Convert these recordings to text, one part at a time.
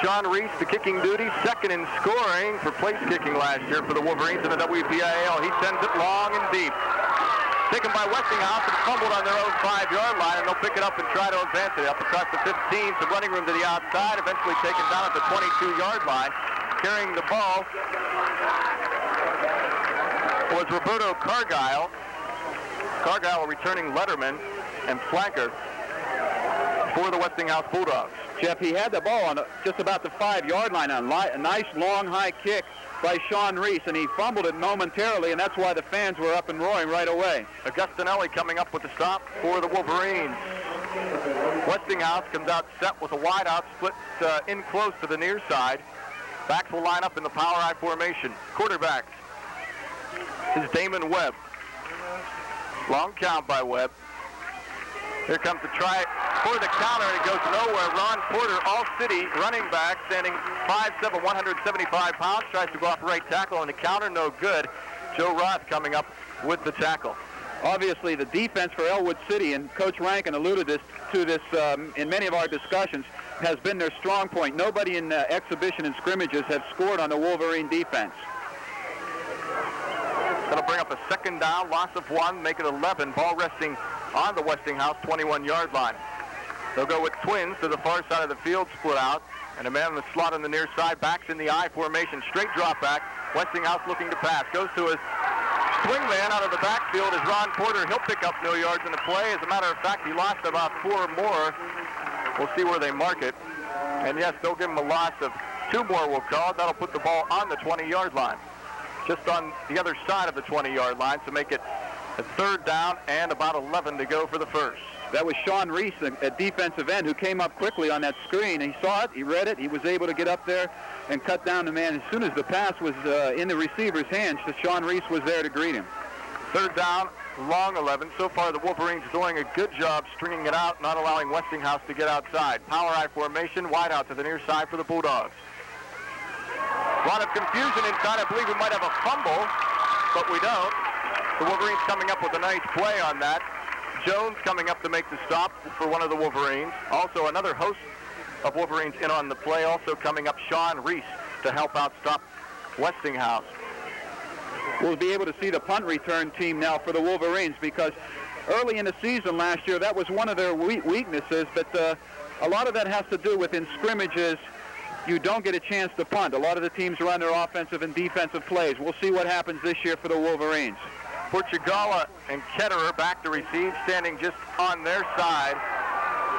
Sean Reese, the kicking duty, second in scoring for place kicking last year for the Wolverines in the WPIAL. He sends it long and deep. Taken by Westinghouse and fumbled on their own 5-yard line, and they'll pick it up and try to advance it up across the 15, some running room to the outside, eventually taken down at the 22-yard line. Carrying the ball was Roberto Cargile. Cargile, a returning letterman and flanker for the Westinghouse Bulldogs. Jeff, he had the ball on just about the 5-yard line, a nice long high kick by Sean Reese, and he fumbled it momentarily, and that's why the fans were up and roaring right away. Augustinelli coming up with the stop for the Wolverines. Westinghouse comes out set with a wide out split in close to the near side. Backs will line up in the power I formation. Quarterback is Damon Webb. Long count by Webb. Here comes the try for the counter, and it goes nowhere. Ron Porter, All-City running back, standing 5'7", 175 pounds, tries to go off right tackle, and the counter no good. Joe Roth coming up with the tackle. Obviously, the defense for Ellwood City, and Coach Rankin alluded to this in many of our discussions, has been their strong point. Nobody in exhibition and scrimmages have scored on the Wolverine defense. That'll bring up a second down, loss of 1, make it 11. Ball resting on the Westinghouse 21-yard line. They'll go with twins to the far side of the field, split out, and a man in the slot on the near side, backs in the I formation, straight drop back. Westinghouse looking to pass, goes to his swing man out of the backfield is Ron Porter. He'll pick up no yards in the play. As a matter of fact, he lost about 4 more. We'll see where they mark it. And yes, they'll give him a loss of 2 more, we'll call it. That'll put the ball on the 20-yard line, just on the other side of the 20-yard line, to make it a third down and about 11 to go for the first. That was Sean Reese, a defensive end, who came up quickly on that screen. He saw it, he read it, he was able to get up there and cut down the man. As soon as the pass was in the receiver's hands, Sean Reese was there to greet him. Third down, long 11. So far, the Wolverines doing a good job stringing it out, not allowing Westinghouse to get outside. Power I formation, wide out to the near side for the Bulldogs. A lot of confusion inside. I believe we might have a fumble, but we don't. The Wolverines coming up with a nice play on that. Jones coming up to make the stop for one of the Wolverines. Also another host of Wolverines in on the play. Also coming up, Sean Reese to help out stop Westinghouse. We'll be able to see the punt return team now for the Wolverines, because early in the season last year, that was one of their weaknesses, but a lot of that has to do with in scrimmages, you don't get a chance to punt. A lot of the teams run their offensive and defensive plays. We'll see what happens this year for the Wolverines. Portugala and Ketterer back to receive, standing just on their side,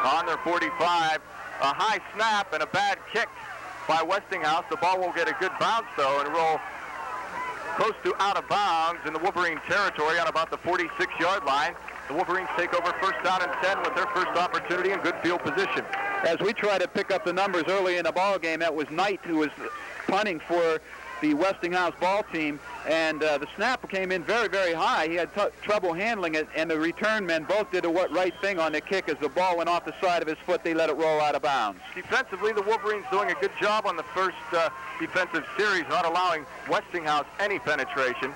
on their 45. A high snap and a bad kick by Westinghouse. The ball will get a good bounce, though, and roll close to out of bounds in the Wolverine territory on about the 46-yard line. The Wolverines take over first down and 10 with their first opportunity in good field position. As we try to pick up the numbers early in the ball game, that was Knight who was punting for the Westinghouse ball team, and the snap came in very, very high. He had trouble handling it, and the return men both did the right thing on the kick. As the ball went off the side of his foot, they let it roll out of bounds. Defensively, the Wolverines doing a good job on the first defensive series, not allowing Westinghouse any penetration.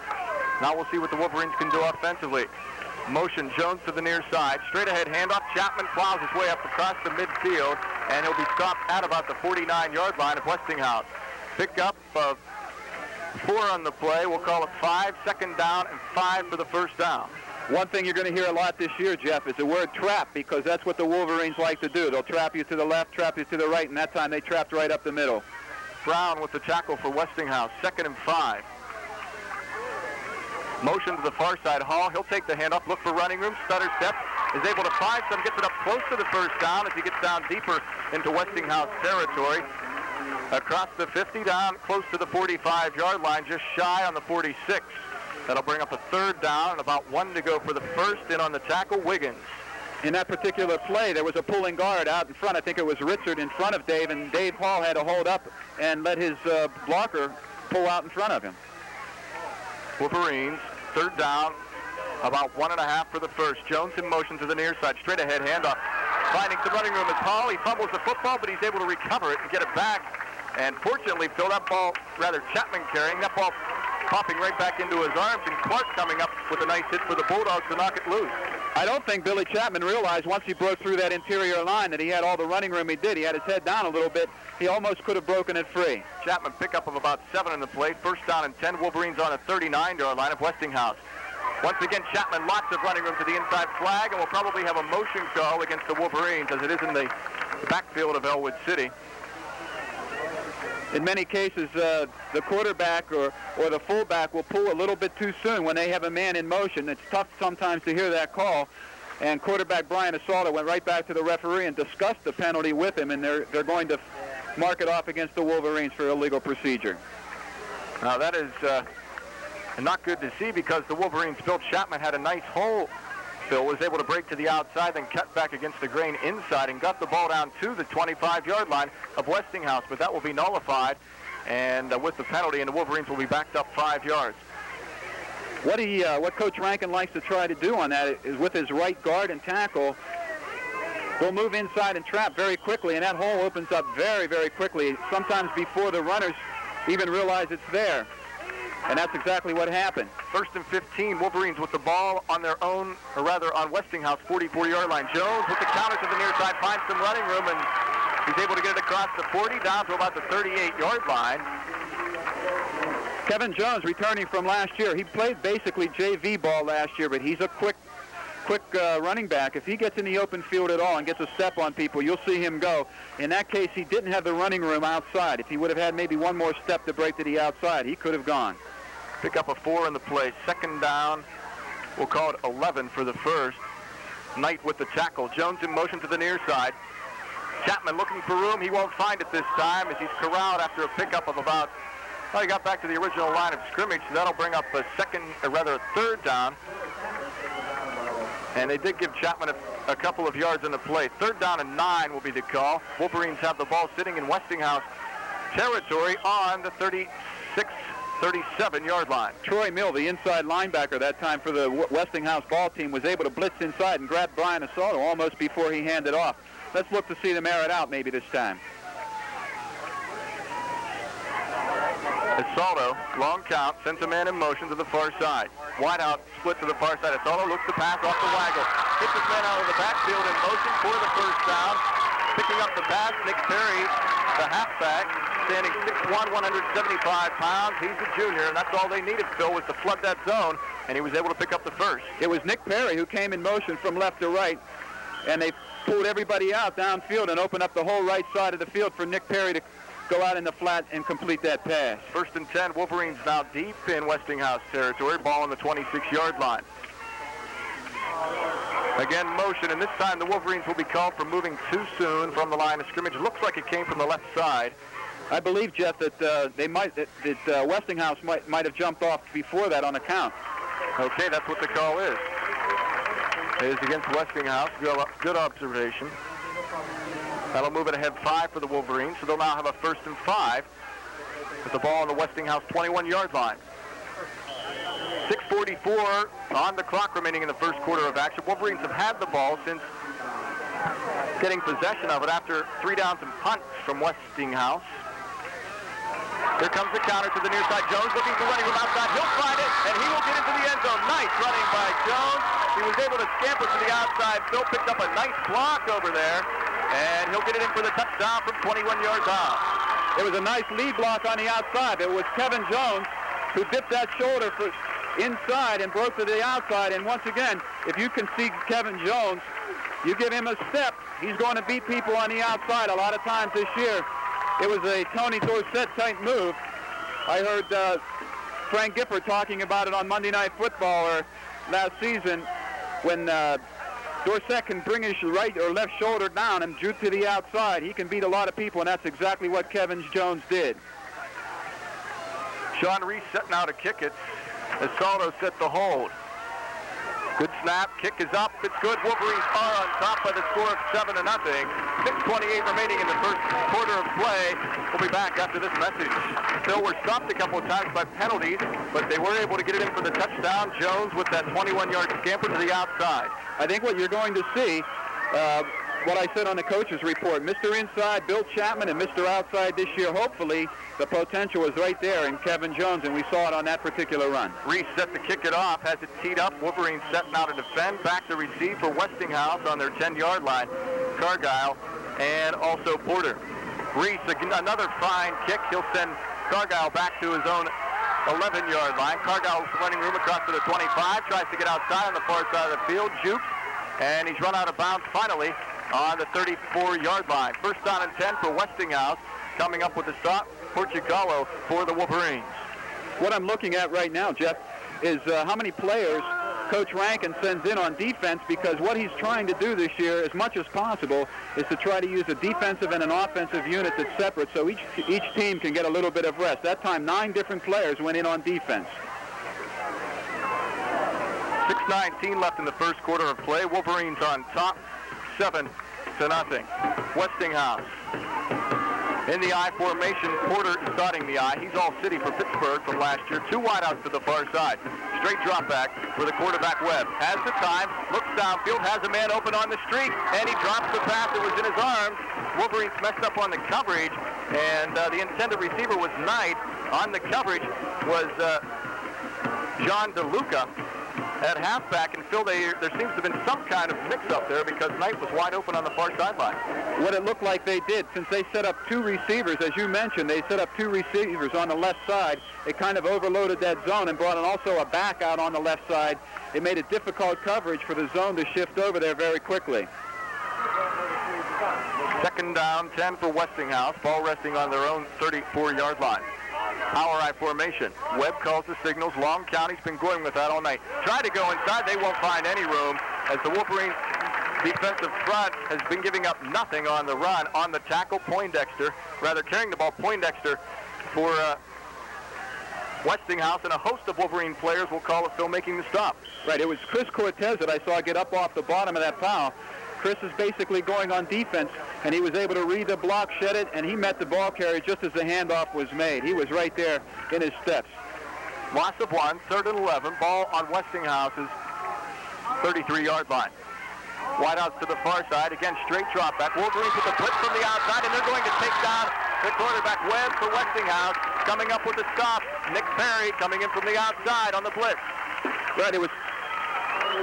Now we'll see what the Wolverines can do offensively. Motion, Jones to the near side. Straight ahead handoff. Chapman plows his way up across the midfield, and he'll be stopped at about the 49-yard line of Westinghouse. Pick up of 4 on the play. We'll call it 5, second down, and 5 for the first down. One thing you're going to hear a lot this year, Jeff, is the word trap, because that's what the Wolverines like to do. They'll trap you to the left, trap you to the right, and that time they trapped right up the middle. Brown with the tackle for Westinghouse, second and 5. Motion to the far side. Hall, he'll take the handoff, look for running room, stutter step, is able to find some, gets it up close to the first down as he gets down deeper into Westinghouse territory. Across the 50, down close to the 45-yard line, just shy on the 46. That'll bring up a third down and about 1 to go for the first. In on the tackle, Wiggins. In that particular play, there was a pulling guard out in front. I think it was Richard in front of Dave, and Dave Hall had to hold up and let his blocker pull out in front of him. Wolverines, third down, about 1.5 for the first. Jones in motion to the near side, straight ahead handoff. Finding some running room is Hall. He fumbles the football, but he's able to recover it and get it back. And fortunately, Phil, that ball, rather Chapman carrying, that ball popping right back into his arms, and Clark coming up with a nice hit for the Bulldogs to knock it loose. I don't think Billy Chapman realized once he broke through that interior line that he had all the running room he did. He had his head down a little bit. He almost could have broken it free. Chapman pickup of about 7 in the play. First down and 10. Wolverines on a 39-yard line of Westinghouse. Once again, Chapman, lots of running room to the inside flag, and will probably have a motion call against the Wolverines as it is in the backfield of Ellwood City. In many cases, the quarterback or the fullback will pull a little bit too soon when they have a man in motion. It's tough sometimes to hear that call. And quarterback Brian Assalta went right back to the referee and discussed the penalty with him, and they're going to mark it off against the Wolverines for illegal procedure. Now that is not good to see because the Wolverines, Bill Chapman, had a nice hole. Phil was able to break to the outside, then cut back against the grain inside and got the ball down to the 25-yard line of Westinghouse, but that will be nullified, and with the penalty, and the Wolverines will be backed up 5 yards. What Coach Rankin likes to try to do on that is with his right guard and tackle, they'll move inside and trap very quickly, and that hole opens up very, very quickly, sometimes before the runners even realize it's there. And that's exactly what happened. First and 15, Wolverines with the ball on their own, or rather on Westinghouse 44-yard line. Jones with the counter to the near side, finds some running room, and he's able to get it across the 40 down to about the 38-yard line. Kevin Jones returning from last year. He played basically JV ball last year, but he's a quick running back. If he gets in the open field at all and gets a step on people, you'll see him go. In that case, he didn't have the running room outside. If he would have had maybe one more step to break to the outside, he could have gone. Pick up a 4 in the play. Second down, we'll call it 11 for the first. Knight with the tackle. Jones in motion to the near side. Chapman looking for room. He won't find it this time as he's corralled after a pickup of about, well, he got back to the original line of scrimmage, so that'll bring up a third down. And they did give Chapman a couple of yards in the play. Third down and 9 will be the call. Wolverines have the ball sitting in Westinghouse territory on the 37-yard line. Troy Mill, the inside linebacker that time for the Westinghouse ball team, was able to blitz inside and grab Brian Assalta almost before he handed off. Let's look to see them air it out maybe this time. Assalta, long count, sends a man in motion to the far side. Wide out, split to the far side. Assalta looks to pass off the waggle. Gets his man out of the backfield in motion for the first down. Picking up the pass, Nick Perry, the halfback, standing 6'1", 175 pounds. He's a junior, and that's all they needed, Phil, was to flood that zone, and he was able to pick up the first. It was Nick Perry who came in motion from left to right, and they pulled everybody out downfield and opened up the whole right side of the field for Nick Perry to go out in the flat and complete that pass. First and 10, Wolverines now deep in Westinghouse territory, ball on the 26-yard line. Again, motion, and this time the Wolverines will be called for moving too soon from the line of scrimmage. It looks like it came from the left side. I believe, Jeff, that Westinghouse might have jumped off before that on the count. Okay, that's what the call is. It is against Westinghouse. Good observation. That'll move it ahead 5 for the Wolverines, so they'll now have a first and 5 with the ball on the Westinghouse 21-yard line. 6:44 on the clock remaining in the first quarter of action. Wolverines have had the ball since getting possession of it after 3 downs and punts from Westinghouse. Here comes the counter to the near side. Jones looking for running room outside. He'll find it, and he will get into the end zone. Nice running by Jones. He was able to scamper to the outside. Phil picked up a nice block over there, and he'll get it in for the touchdown from 21 yards out. It was a nice lead block on the outside. It was Kevin Jones who dipped that shoulder for inside and broke to the outside. And once again, if you can see Kevin Jones, you give him a step, he's going to beat people on the outside a lot of times this year. It was a Tony Dorsett type move. I heard Frank Gifford talking about it on Monday Night Football last season when Dorsett can bring his right or left shoulder down and juke to the outside. He can beat a lot of people, and that's exactly what Kevin Jones did. Sean Reese setting out to kick it. Assalta set the hold. Good snap. Kick is up. It's good. Wolverines are on top by the score of 7-0. 6:28 remaining in the first quarter of play. We'll be back after this message. Still, we're stopped a couple of times by penalties, but they were able to get it in for the touchdown. Jones with that 21-yard scamper to the outside. I think what you're going to see, what I said on the coach's report. Mr. Inside, Bill Chapman, and Mr. Outside this year. Hopefully, the potential was right there in Kevin Jones, and we saw it on that particular run. Reese set to kick it off, has it teed up. Wolverines set now to defend. Back to receive for Westinghouse on their 10-yard line. Cargyle and also Porter. Reese, another fine kick. He'll send Cargyle back to his own 11-yard line. Cargile's running room across to the 25. Tries to get outside on the far side of the field. Jukes. And he's run out of bounds finally on the 34-yard line. First down and 10 for Westinghouse. Coming up with the stop, Portugallo for the Wolverines. What I'm looking at right now, Jeff, is how many players Coach Rankin sends in on defense, because what he's trying to do this year, as much as possible, is to try to use a defensive and an offensive unit that's separate so each team can get a little bit of rest. That time, 9 different players went in on defense. 6:19 left in the first quarter of play. Wolverines on top, 7-0. Westinghouse in the I formation. Porter is starting the I. He's all city for Pittsburgh from last year. 2 wideouts to the far side. Straight drop back for the quarterback Webb. Has the time, looks downfield, has a man open on the street, and he drops the pass that was in his arms. Wolverines messed up on the coverage, and the intended receiver was Knight. On the coverage was John DeLuca at halfback, and Phil, there seems to have been some kind of mix-up there because Knight was wide open on the far sideline. What it looked like they did, since they set up 2 receivers, as you mentioned, they set up 2 receivers on the left side. It kind of overloaded that zone and brought in also a back out on the left side. It made it difficult coverage for the zone to shift over there very quickly. Second down, 10 for Westinghouse. Ball resting on their own 34-yard line. Power I formation. Webb calls the signals. Long County's been going with that all night. Try to go inside. They won't find any room as the Wolverines defensive front has been giving up nothing on the run. On the tackle, Poindexter, rather carrying the ball, Poindexter for Westinghouse, and a host of Wolverine players will call it Phil making the stop. Right, it was Chris Cortez that I saw get up off the bottom of that foul. Chris is basically going on defense, and he was able to read the block, shed it, and he met the ball carrier just as the handoff was made. He was right there in his steps. Loss of 1, 3rd and 11. Ball on Westinghouse's 33-yard line. Wideouts to the far side. Again, straight drop back. Wolverines with the blitz from the outside, and they're going to take down the quarterback Webb for Westinghouse. Coming up with the stop, Nick Perry coming in from the outside on the blitz. Right, it was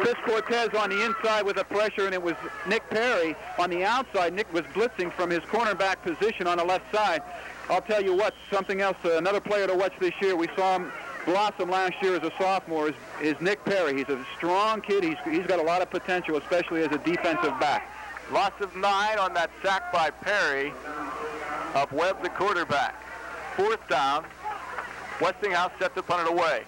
Chris Cortez on the inside with the pressure, and it was Nick Perry on the outside. Nick was blitzing from his cornerback position on the left side. I'll tell you what, something else, another player to watch this year. We saw him blossom last year as a sophomore, is Nick Perry. He's a strong kid. He's got a lot of potential, especially as a defensive back. Loss of 9 on that sack by Perry of Webb, the quarterback. 4th down. Westinghouse set to punt it away.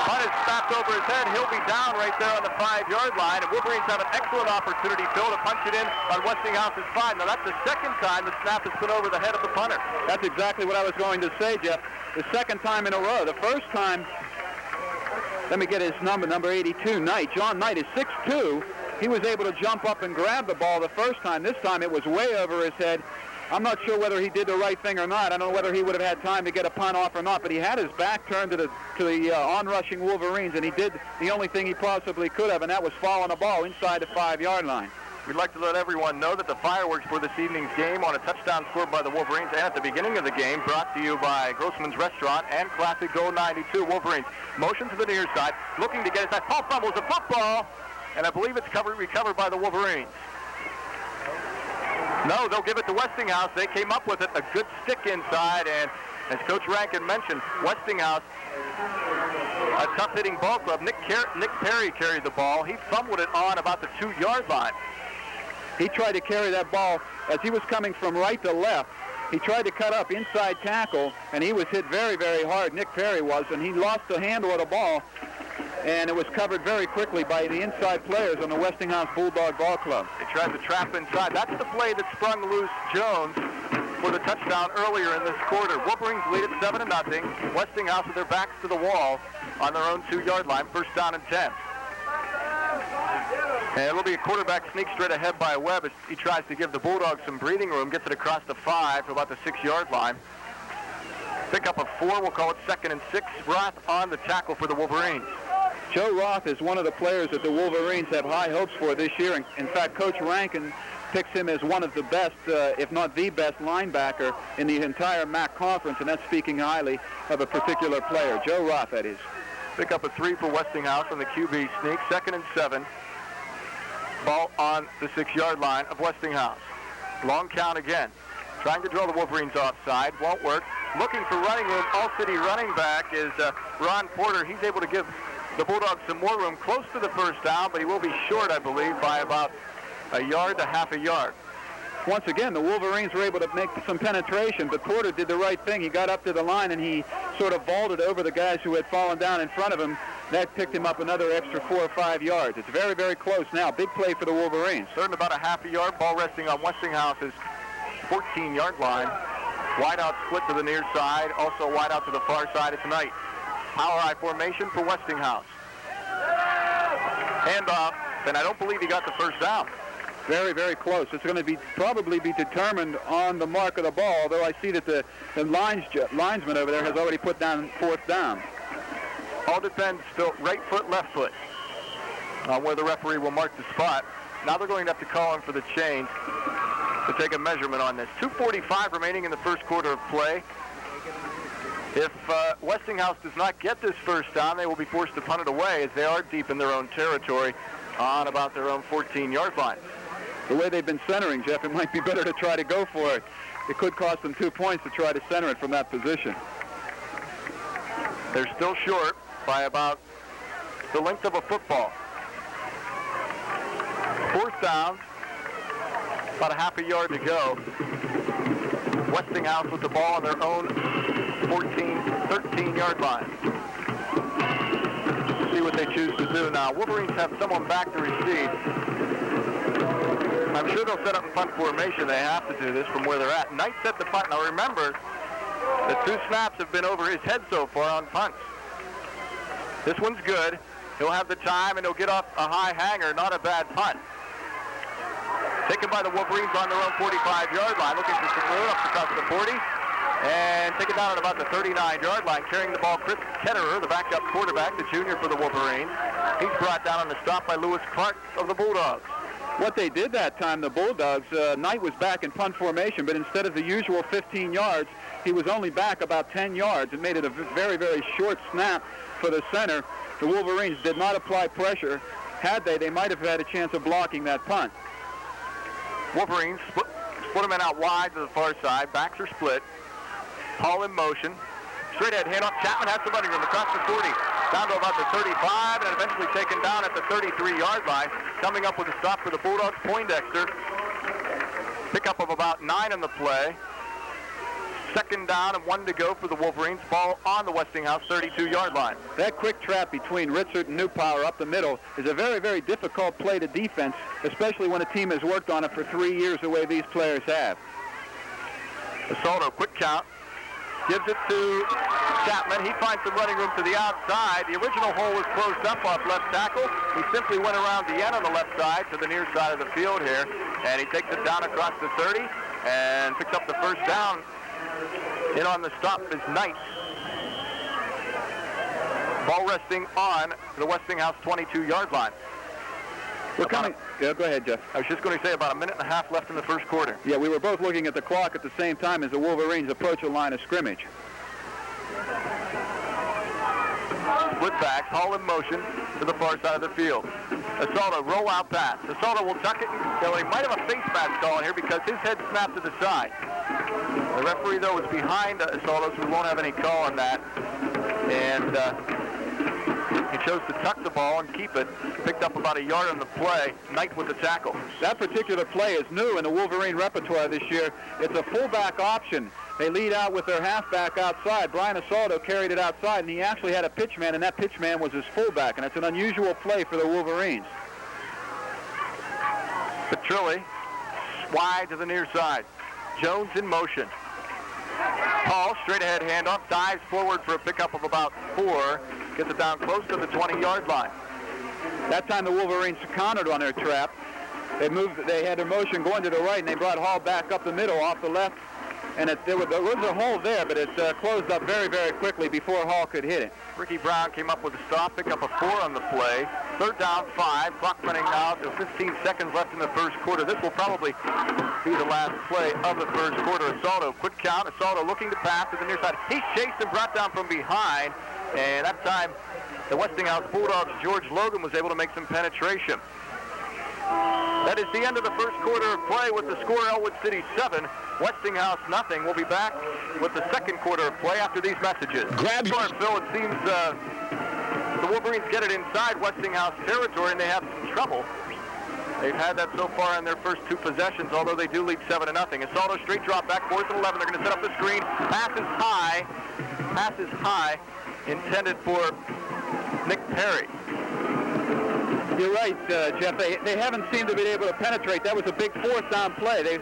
Punt is snapped over his head. He'll be down right there on the 5-yard line. And Wolverines have an excellent opportunity, Phil, to punch it in on Westinghouse's 5. Now, that's the second time the snap has been over the head of the punter. That's exactly what I was going to say, Jeff. The second time in a row. The first time, let me get his number 82, Knight. John Knight is 6'2". He was able to jump up and grab the ball the first time. This time it was way over his head. I'm not sure whether he did the right thing or not. I don't know whether he would have had time to get a punt off or not, but he had his back turned to the on-rushing Wolverines, and he did the only thing he possibly could have, and that was following a ball inside the 5-yard line. We'd like to let everyone know that the fireworks for this evening's game on a touchdown scored by the Wolverines and at the beginning of the game brought to you by Grossman's Restaurant and Classic Gold 92. Wolverines motion to the near side, looking to get it. That Paul fumbles the football, and I believe it's recovered by the Wolverines. No, they'll give it to Westinghouse. They came up with it, a good stick inside, and as Coach Rankin mentioned, Westinghouse, a tough-hitting ball club. Nick Perry carried the ball. He fumbled it on about the 2-yard line. He tried to carry that ball as he was coming from right to left. He tried to cut up inside tackle, and he was hit very, very hard, Nick Perry was, and he lost the handle of the ball, and it was covered very quickly by the inside players on the Westinghouse Bulldog Ball Club. They tried to trap inside. That's the play that sprung loose Jones for the touchdown earlier in this quarter. Wolverines lead at 7-0. Westinghouse with their backs to the wall on their own 2-yard line. First down and 10. And it'll be a quarterback sneak straight ahead by Webb as he tries to give the Bulldogs some breathing room, gets it across the 5 to about the 6-yard line. Pick up of 4, we'll call it 2nd and 6. Roth on the tackle for the Wolverines. Joe Roth is one of the players that the Wolverines have high hopes for this year. In fact, Coach Rankin picks him as one of the best, if not the best, linebacker in the entire MAC conference, and that's speaking highly of a particular player, Joe Roth, that is. Pick up a 3 for Westinghouse on the QB sneak. 2nd and 7. Ball on the 6-yard line of Westinghouse. Long count again. Trying to draw the Wolverines offside. Won't work. Looking for running room. All-City running back is Ron Porter. He's able to give the Bulldogs some more room close to the first down, but he will be short, I believe, by about a yard to half a yard. Once again, the Wolverines were able to make some penetration, but Porter did the right thing. He got up to the line, and he sort of vaulted over the guys who had fallen down in front of him. That picked him up another extra 4 or 5 yards. It's very, very close now. Big play for the Wolverines. 3rd and about a half a yard. Ball resting on Westinghouse's 14-yard line. Wide out split to the near side. Also wide out to the far side. It's Knight. Power I formation for Westinghouse. Handoff, and I don't believe he got the first down. Very, very close. It's going to probably be determined on the mark of the ball, although I see that the linesman over there has already put down 4th down. All depends still right foot, left foot on where the referee will mark the spot. Now they're going to have to call in for the change to take a measurement on this. 2:45 remaining in the first quarter of play. If Westinghouse does not get this first down, they will be forced to punt it away as they are deep in their own territory on about their own 14-yard line. The way they've been centering, Jeff, it might be better to try to go for it. It could cost them 2 points to try to center it from that position. They're still short by about the length of a football. 4th down, about a half a yard to go. Westinghouse with the ball on their own 13-yard line. See what they choose to do now. Wolverines have someone back to receive. I'm sure they'll set up in punt formation. They have to do this from where they're at. Knight set the punt. Now remember, the 2 snaps have been over his head so far on punts. This one's good. He'll have the time, and he'll get off a high hanger. Not a bad punt. Taken by the Wolverines on their own 45-yard line. Looking for some room up across the 40. And taken down at about the 39-yard line. Carrying the ball, Chris Ketterer, the backup quarterback, the junior for the Wolverines. He's brought down on the stop by Lewis Clark of the Bulldogs. What they did that time, the Bulldogs, Knight was back in punt formation, but instead of the usual 15 yards, he was only back about 10 yards. It made it a very, very short snap for the center. The Wolverines did not apply pressure. Had they might have had a chance of blocking that punt. Wolverines split them in out wide to the far side. Backs are split. Hall in motion. Straight ahead handoff. Chapman has the running room across the 40. Down to about the 35 and eventually taken down at the 33-yard line. Coming up with a stop for the Bulldogs, Poindexter. Pickup of about 9 in the play. 2nd down and 1 to go for the Wolverines. Ball on the Westinghouse 32-yard line. That quick trap between Ritzert and Newpower up the middle is a very, very difficult play to defense, especially when a team has worked on it for 3 years the way these players have. Asaldo, quick count. Gives it to Chapman. He finds some running room to the outside. The original hole was closed up off left tackle. He simply went around the end on the left side to the near side of the field here. And he takes it down across the 30 and picks up the first down. In on the stop is Knight. Ball resting on the Westinghouse 22-yard line. We're coming. Yeah, go ahead, Jeff. I was just going to say about a minute and a half left in the first quarter. Yeah, we were both looking at the clock at the same time as the Wolverines approach a line of scrimmage. Split backs, Hall in motion to the far side of the field. Asaldo, roll out pass. Asaldo will tuck it. So he might have a face mask call here because his head snapped to the side. The referee, though, is behind Asaldo, so we won't have any call on that. And he chose to tuck the ball and keep it. Picked up about a yard on the play. Knight with the tackle. That particular play is new in the Wolverine repertoire this year. It's a fullback option. They lead out with their halfback outside. Brian Asaldo carried it outside, and he actually had a pitchman, and that pitchman was his fullback. And it's an unusual play for the Wolverines. Petrilli, wide to the near side. Jones in motion. Hall, straight ahead handoff, dives forward for a pickup of about 4. Gets it down close to the 20-yard line. That time the Wolverines countered on their trap. They had their motion going to the right, and they brought Hall back up the middle off the left and there was a hole there, but it closed up very, very quickly before Hall could hit it. Ricky Brown came up with a stop, picked up a 4 on the play. 3rd down, 5. Clock running now to 15 seconds left in the first quarter. This will probably be the last play of the first quarter. Asaldo, quick count. Asaldo looking to pass to the near side. He's chased and brought down from behind, and that time the Westinghouse Bulldogs' George Logan was able to make some penetration. That is the end of the first quarter of play with the score Ellwood City 7, Westinghouse nothing. We'll be back with the second quarter of play after these messages. Phil, it seems the Wolverines get it inside Westinghouse territory and they have some trouble. They've had that so far in their first 2 possessions, although they do lead 7-0. Asaldo straight drop back, 4th and 11. They're going to set up the screen. Pass is high, intended for Nick Perry. You're right, Jeff. They haven't seemed to be able to penetrate. That was a big 4th down play.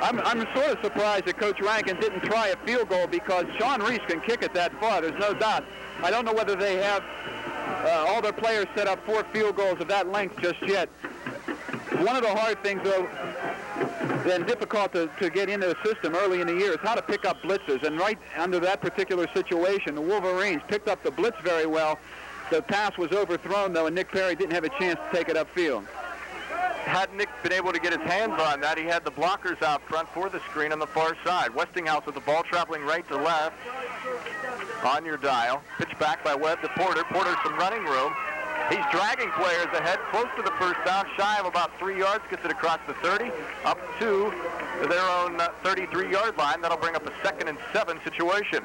I'm sort of surprised that Coach Rankin didn't try a field goal because Sean Reese can kick it that far. There's no doubt. I don't know whether they have all their players set up 4 field goals of that length just yet. One of the hard things, though, and difficult to get into the system early in the year is how to pick up blitzes. And right under that particular situation, the Wolverines picked up the blitz very well. The pass was overthrown, though, and Nick Perry didn't have a chance to take it upfield. Had Nick been able to get his hands on that, he had the blockers out front for the screen on the far side. Westinghouse with the ball traveling right to left on your dial. Pitch back by Webb to Porter. Porter some running room. He's dragging players ahead, close to the first down, shy of about 3 yards, gets it across the 30, up to their own 33-yard line. That'll bring up a 2nd and 7 situation.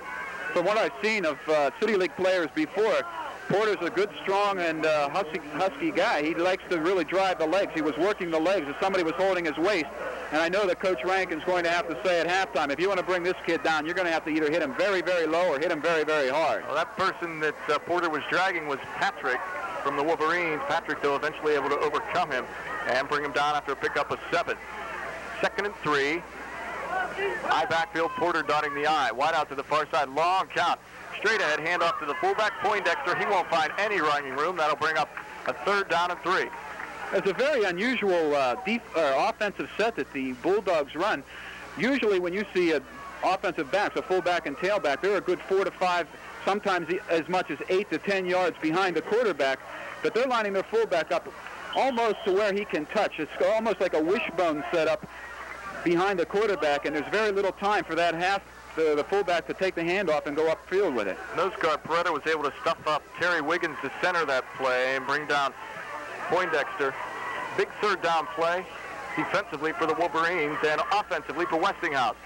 From what I've seen of City League players before, Porter's a good, strong, and husky guy. He likes to really drive the legs. He was working the legs as somebody was holding his waist. And I know that Coach Rankin's going to have to say at halftime, if you want to bring this kid down, you're going to have to either hit him very, very low or hit him very, very hard. Well, that person that Porter was dragging was Patrick from the Wolverines. Patrick, though, eventually able to overcome him and bring him down after a pickup of 7. 2nd and 3. Eye backfield, Porter dotting the I. Wide out to the far side, long count. Straight ahead, handoff to the fullback, Poindexter. He won't find any running room. That'll bring up a 3rd down and 3. It's a very unusual offensive set that the Bulldogs run. Usually when you see offensive backs, a fullback and tailback, they're a good 4 to 5, sometimes as much as 8 to 10 yards behind the quarterback. But they're lining their fullback up almost to where he can touch. It's almost like a wishbone setup behind the quarterback, and there's very little time for that the fullback to take the handoff and go upfield with it. Nose guard Peretta was able to stuff up Terry Wiggins to center that play and bring down Poindexter. Big 3rd down play defensively for the Wolverines and offensively for Westinghouse.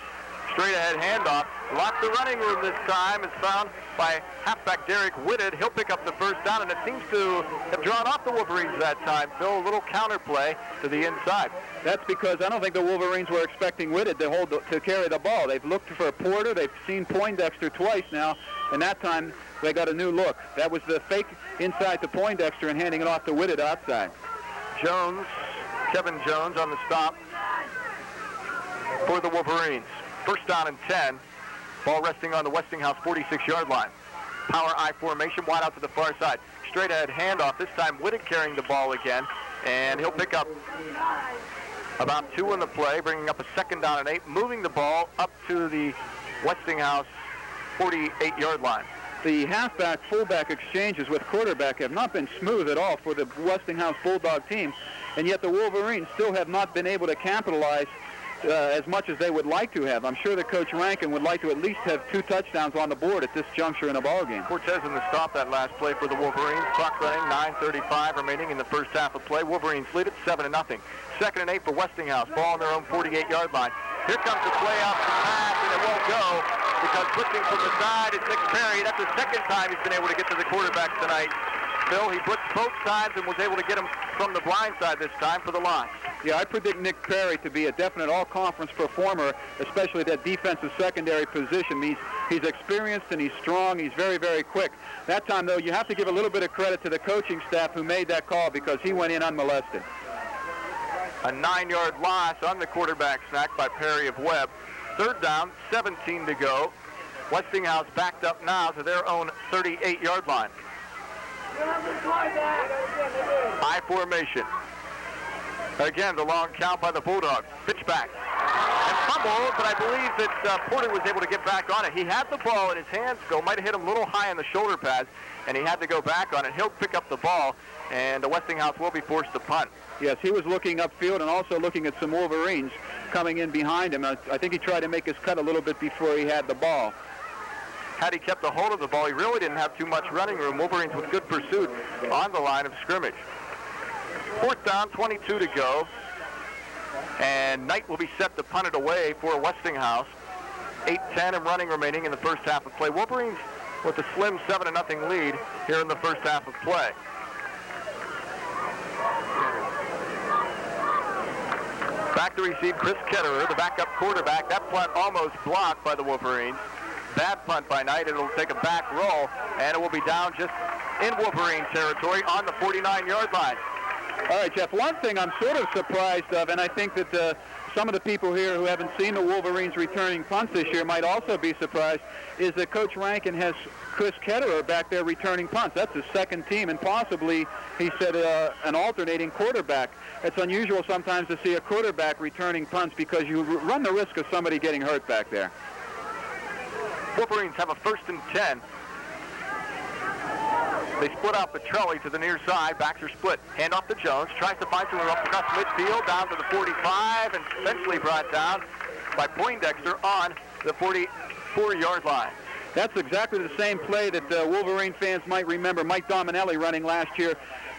Straight ahead handoff. Lots of running room this time is found by halfback Derek Whitted. He'll pick up the 1st down, and it seems to have drawn off the Wolverines that time. Phil, a little counter play to the inside. That's because I don't think the Wolverines were expecting Whitted to carry the ball. They've looked for Porter. They've seen Poindexter twice now, and that time they got a new look. That was the fake inside to Poindexter and handing it off to Whitted outside. Kevin Jones on the stop for the Wolverines. 1st down and 10. Ball resting on the Westinghouse 46-yard line. Power I formation, wide out to the far side. Straight ahead handoff. This time Whitted carrying the ball again, and he'll pick up about 2 in the play, bringing up a 2nd down and 8, moving the ball up to the Westinghouse 48-yard line. The halfback-fullback exchanges with quarterback have not been smooth at all for the Westinghouse Bulldog team, and yet the Wolverines still have not been able to capitalize as much as they would like to have. I'm sure that Coach Rankin would like to at least have 2 touchdowns on the board at this juncture in a ball game. Cortez in the stop that last play for the Wolverines. Clock running, 9:35 remaining in the first half of play. Wolverines lead it 7-0. 2nd and 8 for Westinghouse. Ball on their own 48-yard line. Here comes the play out to pass, and it won't go because blitzing from the side is Nick Perry. That's the 2nd time he's been able to get to the quarterback tonight. Phil, he blitzed both sides and was able to get him from the blind side this time for the line. Yeah, I predict Nick Perry to be a definite all-conference performer, especially that defensive secondary position. He's experienced and he's strong. He's very, very quick. That time, though, you have to give a little bit of credit to the coaching staff who made that call because he went in unmolested. A 9-yard loss on the quarterback snack by Perry of Webb. 3rd down, 17 to go. Westinghouse backed up now to their own 38-yard line. I formation. Again, the long count by the Bulldogs. Pitch back. And fumble. fumbled, but I believe that Porter was able to get back on it. He had the ball in his hands still, might have hit him a little high on the shoulder pads, and he had to go back on it. He'll pick up the ball, and Westinghouse will be forced to punt. Yes, he was looking upfield and also looking at some Wolverines coming in behind him. I think he tried to make his cut a little bit before he had the ball. Had he kept a hold of the ball, he really didn't have too much running room. Wolverines with good pursuit on the line of scrimmage. 4th down, 22 to go. And Knight will be set to punt it away for Westinghouse. 8:10 and running remaining in the first half of play. Wolverines with a slim 7-0 lead here in the first half of play. Back to receive Chris Ketterer, the backup quarterback. That punt almost blocked by the Wolverines. Bad punt by Knight. It'll take a back roll, and it will be down just in Wolverine territory on the 49-yard line. All right, Jeff, one thing I'm sort of surprised of, and I think that some of the people here who haven't seen the Wolverines returning punts this year might also be surprised, is that Coach Rankin has Chris Ketterer back there returning punts. That's his second team, and possibly, he said, an alternating quarterback. It's unusual sometimes to see a quarterback returning punts because you run the risk of somebody getting hurt back there. Wolverines have a 1st and 10. They split out Petrelli to the near side. Backs are split. Hand off to Jones. Tries to find someone up across midfield, down to the 45, and eventually brought down by Poindexter on the 44-yard line. That's exactly the same play that Wolverine fans might remember Mike Dominelli running last year.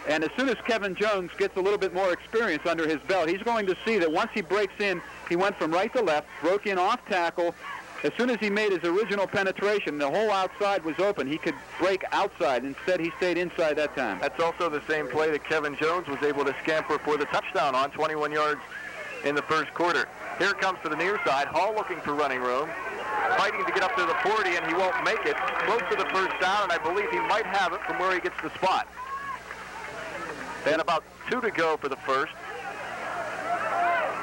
And as soon as Kevin Jones gets a little bit more experience under his belt, he's going to see that once he breaks in, he went from right to left, broke in off tackle. As soon as he made his original penetration, the whole outside was open. He could break outside. Instead, he stayed inside that time. That's also the same play that Kevin Jones was able to scamper for the touchdown on, 21 yards in the first quarter. Here it comes to the near side. Hall looking for running room, fighting to get up to the 40, and he won't make it. Close to the first down, and I believe he might have it from where he gets the spot. They had about 2 to go for the first.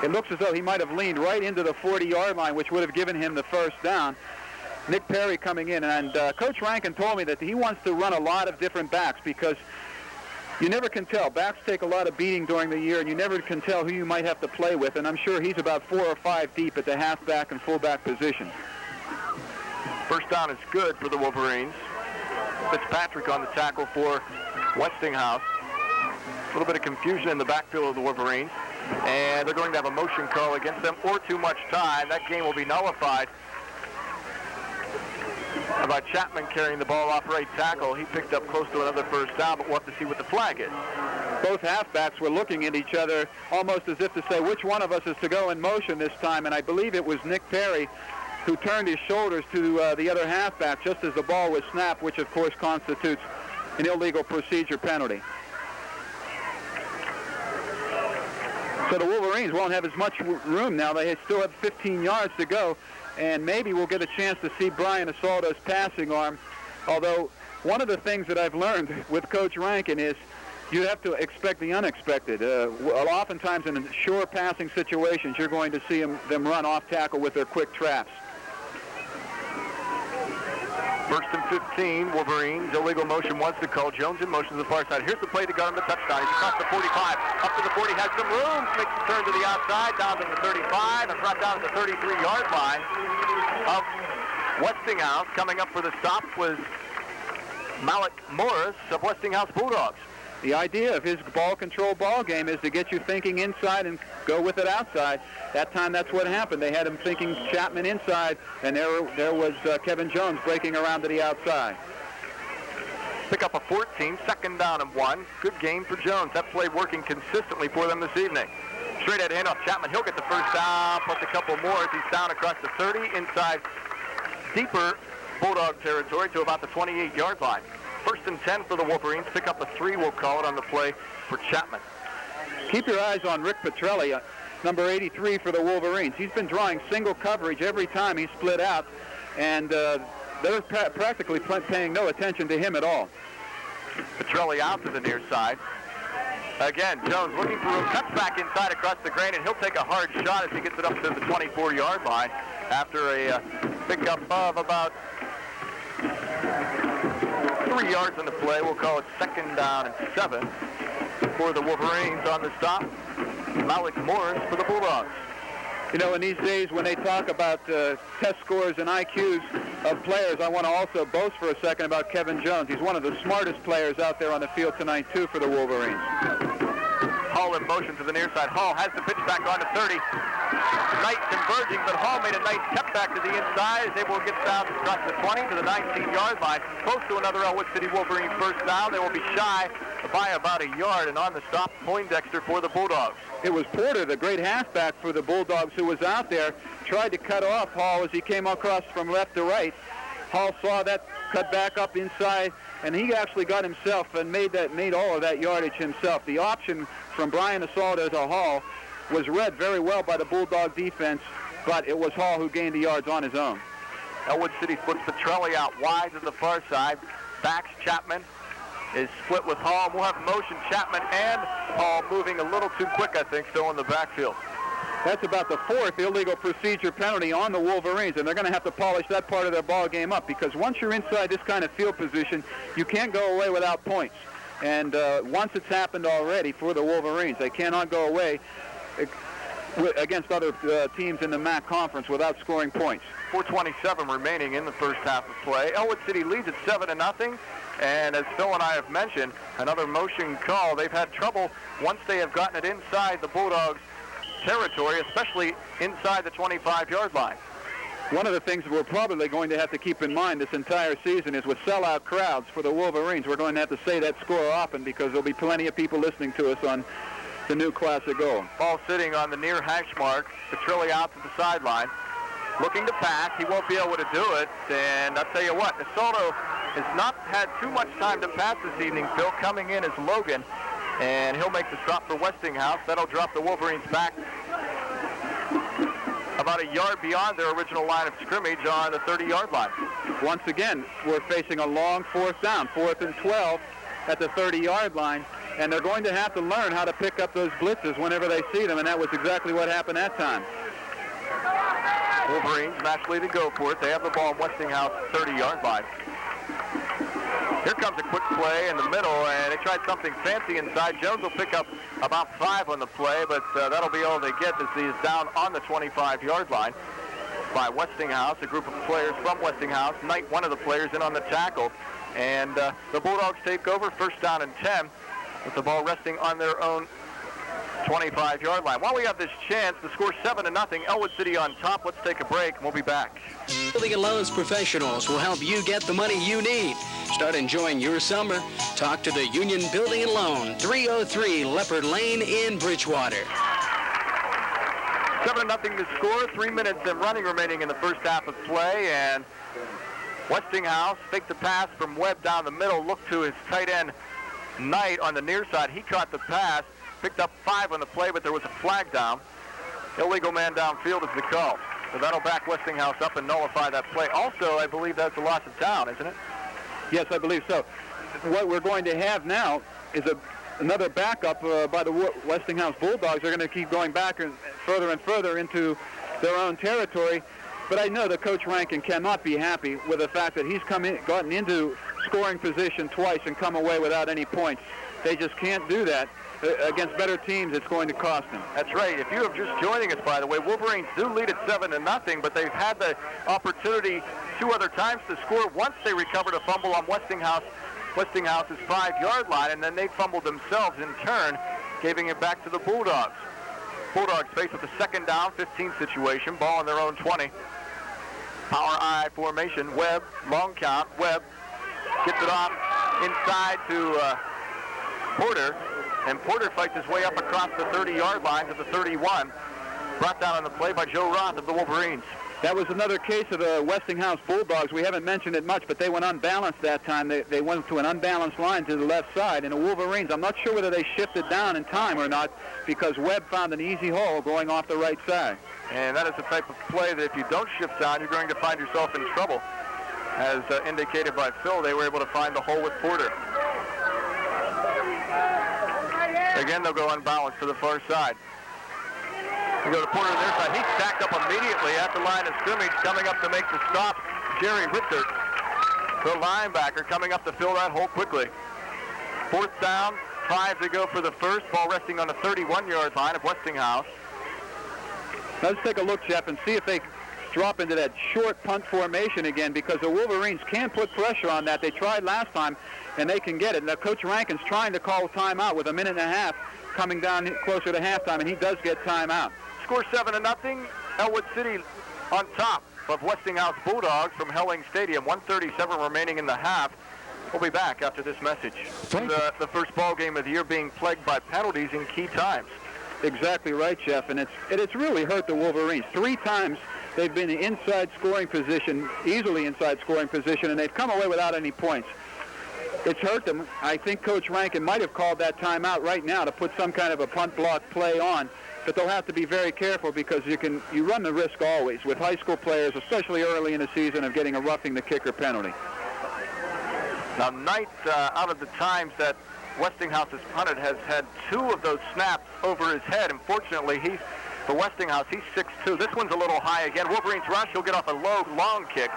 It looks as though he might have leaned right into the 40-yard line, which would have given him the first down. Nick Perry coming in, and Coach Rankin told me that he wants to run a lot of different backs because you never can tell. Backs take a lot of beating during the year, and you never can tell who you might have to play with, and I'm sure he's about 4 or 5 deep at the halfback and fullback position. First down is good for the Wolverines. Fitzpatrick on the tackle for Westinghouse. A little bit of confusion in the backfield of the Wolverines. And they're going to have a motion call against them or too much time. That game will be nullified. How about Chapman carrying the ball off right tackle? He picked up close to another first down, but we'll have to see what the flag is. Both halfbacks were looking at each other almost as if to say which one of us is to go in motion this time, and I believe it was Nick Perry who turned his shoulders to the other halfback just as the ball was snapped, which of course constitutes an illegal procedure penalty. So the Wolverines won't have as much room now. They still have 15 yards to go, and maybe we'll get a chance to see Brian Asaldo's passing arm. Although one of the things that I've learned with Coach Rankin is you have to expect the unexpected. Oftentimes in sure passing situations, you're going to see them run off tackle with their quick traps. 1st and 15, Wolverines. Illegal motion wants to call. Jones in motion to the far side. Here's the play to get him the touchdown. He's across the 45. Up to the 40. Has some room. Makes the turn to the outside. Down to the 35. And brought down to the 33-yard line of Westinghouse. Coming up for the stop was Malik Morris of Westinghouse Bulldogs. The idea of his ball control ball game is to get you thinking inside and go with it outside. That time, that's what happened. They had him thinking Chapman inside, and there was Kevin Jones breaking around to the outside. Pick up a 14, 2nd down and 1. Good game for Jones. That play working consistently for them this evening. Straight ahead handoff. Chapman, he'll get the first down, plus a couple more as he's down across the 30, inside deeper Bulldog territory to about the 28-yard line. 1st and 10 for the Wolverines. Pick up a 3, we'll call it, on the play for Chapman. Keep your eyes on Rick Petrelli, number 83 for the Wolverines. He's been drawing single coverage every time he split out, and they're practically paying no attention to him at all. Petrelli out to the near side. Again, Jones looking for room, cuts back inside across the grain, and he'll take a hard shot as he gets it up to the 24-yard line after a pickup of about 3 yards on the play. We'll call it 2nd down and 7 for the Wolverines on the stop. Malik Morris for the Bulldogs. You know, in these days when they talk about test scores and IQs of players, I want to also boast for a second about Kevin Jones. He's one of the smartest players out there on the field tonight, too, for the Wolverines. Hall in motion to the near side. Hall has the pitch back on to 30. Knight converging, but Hall made a nice step back to the inside. Is able to get down across the 20 to the 19-yard line. Close to another Ellwood City Wolverines first down. They will be shy by about a yard, and on the stop, Poindexter for the Bulldogs. It was Porter, the great halfback for the Bulldogs, who was out there, tried to cut off Hall as he came across from left to right. Hall saw that, cut back up inside, and he actually got himself and made all of that yardage himself. The option from Brian Asalda to Hall was read very well by the Bulldog defense, but it was Hall who gained the yards on his own. Ellwood City splits Petrelli out wide to the far side. Backs Chapman is split with Hall. We'll have motion Chapman and Hall moving a little too quick, I think, still in the backfield. That's about the fourth illegal procedure penalty on the Wolverines, and they're going to have to polish that part of their ball game up, because once you're inside this kind of field position, you can't go away without points. And once it's happened already for the Wolverines, they cannot go away against other teams in the MAC conference without scoring points. 4:27 remaining in the first half of play. Ellwood City leads at 7-0. And as Phil and I have mentioned, another motion call. They've had trouble once they have gotten it inside the Bulldogs' territory, especially inside the 25-yard line. One of the things we're probably going to have to keep in mind this entire season is with sellout crowds for the Wolverines, we're going to have to say that score often, because there'll be plenty of people listening to us on the new classic goal. Ball sitting on the near hash mark. Petrilli out to the sideline. Looking to pass. He won't be able to do it. And I'll tell you what, Isoldo has not had too much time to pass this evening, Phil. Coming in is Logan, and he'll make the stop for Westinghouse. That'll drop the Wolverines back about a yard beyond their original line of scrimmage on the 30-yard line. Once again, we're facing a long fourth down, 4th and 12 at the 30-yard line, and they're going to have to learn how to pick up those blitzes whenever they see them, and that was exactly what happened that time. Wolverines naturally to go for it. They have the ball on Westinghouse 30-yard line. Here comes a quick play in the middle, and they tried something fancy inside. Jones will pick up about 5 on the play, but that'll be all they get as he is down on the 25-yard line by Westinghouse, a group of players from Westinghouse. Knight, one of the players, in on the tackle. And the Bulldogs take over, first down and 10, with the ball resting on their own 25-yard line. While we have this chance, the score 7-0, Ellwood City on top. Let's take a break, and we'll be back. Building and Loans Professionals will help you get the money you need. Start enjoying your summer. Talk to the Union Building and Loan, 303 Leopard Lane in Bridgewater. 7-0 the score, 3 minutes and running remaining in the first half of play, and Westinghouse faked the pass from Webb down the middle, looked to his tight end Knight on the near side. He caught the pass, picked up 5 on the play, but there was a flag down. Illegal man downfield is the call. So that'll back Westinghouse up and nullify that play. Also, I believe that's a loss of down, isn't it? Yes, I believe so. What we're going to have now is another backup by the Westinghouse Bulldogs. They're going to keep going back and further into their own territory. But I know that Coach Rankin cannot be happy with the fact that he's gotten into scoring position twice and come away without any points. They just can't do that. Against better teams, it's going to cost them. That's right. If you are just joining us, by the way, Wolverines do lead at 7-0, but they've had the opportunity 2 other times to score. Once they recovered a fumble on Westinghouse's 5-yard line, and then they fumbled themselves in turn, giving it back to the Bulldogs. Bulldogs faced with a second down, 15 situation, ball on their own 20. Power I formation. Webb, long count. Webb gets it off inside to Porter. And Porter fights his way up across the 30-yard line to the 31. Brought down on the play by Joe Roth of the Wolverines. That was another case of the Westinghouse Bulldogs. We haven't mentioned it much, but they went unbalanced that time. They went to an unbalanced line to the left side. And the Wolverines, I'm not sure whether they shifted down in time or not, because Webb found an easy hole going off the right side. And that is the type of play that if you don't shift down, you're going to find yourself in trouble. As indicated by Phil, they were able to find the hole with Porter. Again, they'll go unbalanced to the far side. We go to Porter on their side. He's stacked up immediately at the line of scrimmage. Coming up to make the stop, Jerry Ritter, the linebacker, coming up to fill that hole quickly. 4th down, 5 to go for the first. Ball resting on the 31-yard line of Westinghouse. Let's take a look, Jeff, and see if they drop into that short punt formation again, because the Wolverines can put pressure on that. They tried last time, and they can get it. Now, Coach Rankin's trying to call timeout with a minute and a half coming down closer to halftime, and he does get timeout. Score 7-0. Ellwood City on top of Westinghouse Bulldogs from Helling Stadium. 1:37 remaining in the half. We'll be back after this message. The first ball game of the year being plagued by penalties in key times. Exactly right, Jeff, and it's really hurt the Wolverines. 3 times they've been in inside scoring position, easily inside scoring position, and they've come away without any points. It's hurt them. I think Coach Rankin might have called that timeout right now to put some kind of a punt block play on, but they'll have to be very careful, because you run the risk always with high school players, especially early in the season, of getting a roughing the kicker penalty. Now, Knight, out of the times that Westinghouse has punted, has had 2 of those snaps over his head. Unfortunately, for Westinghouse, he's 6'2". This one's a little high again. Wolverines rush. He'll get off a low, long kick.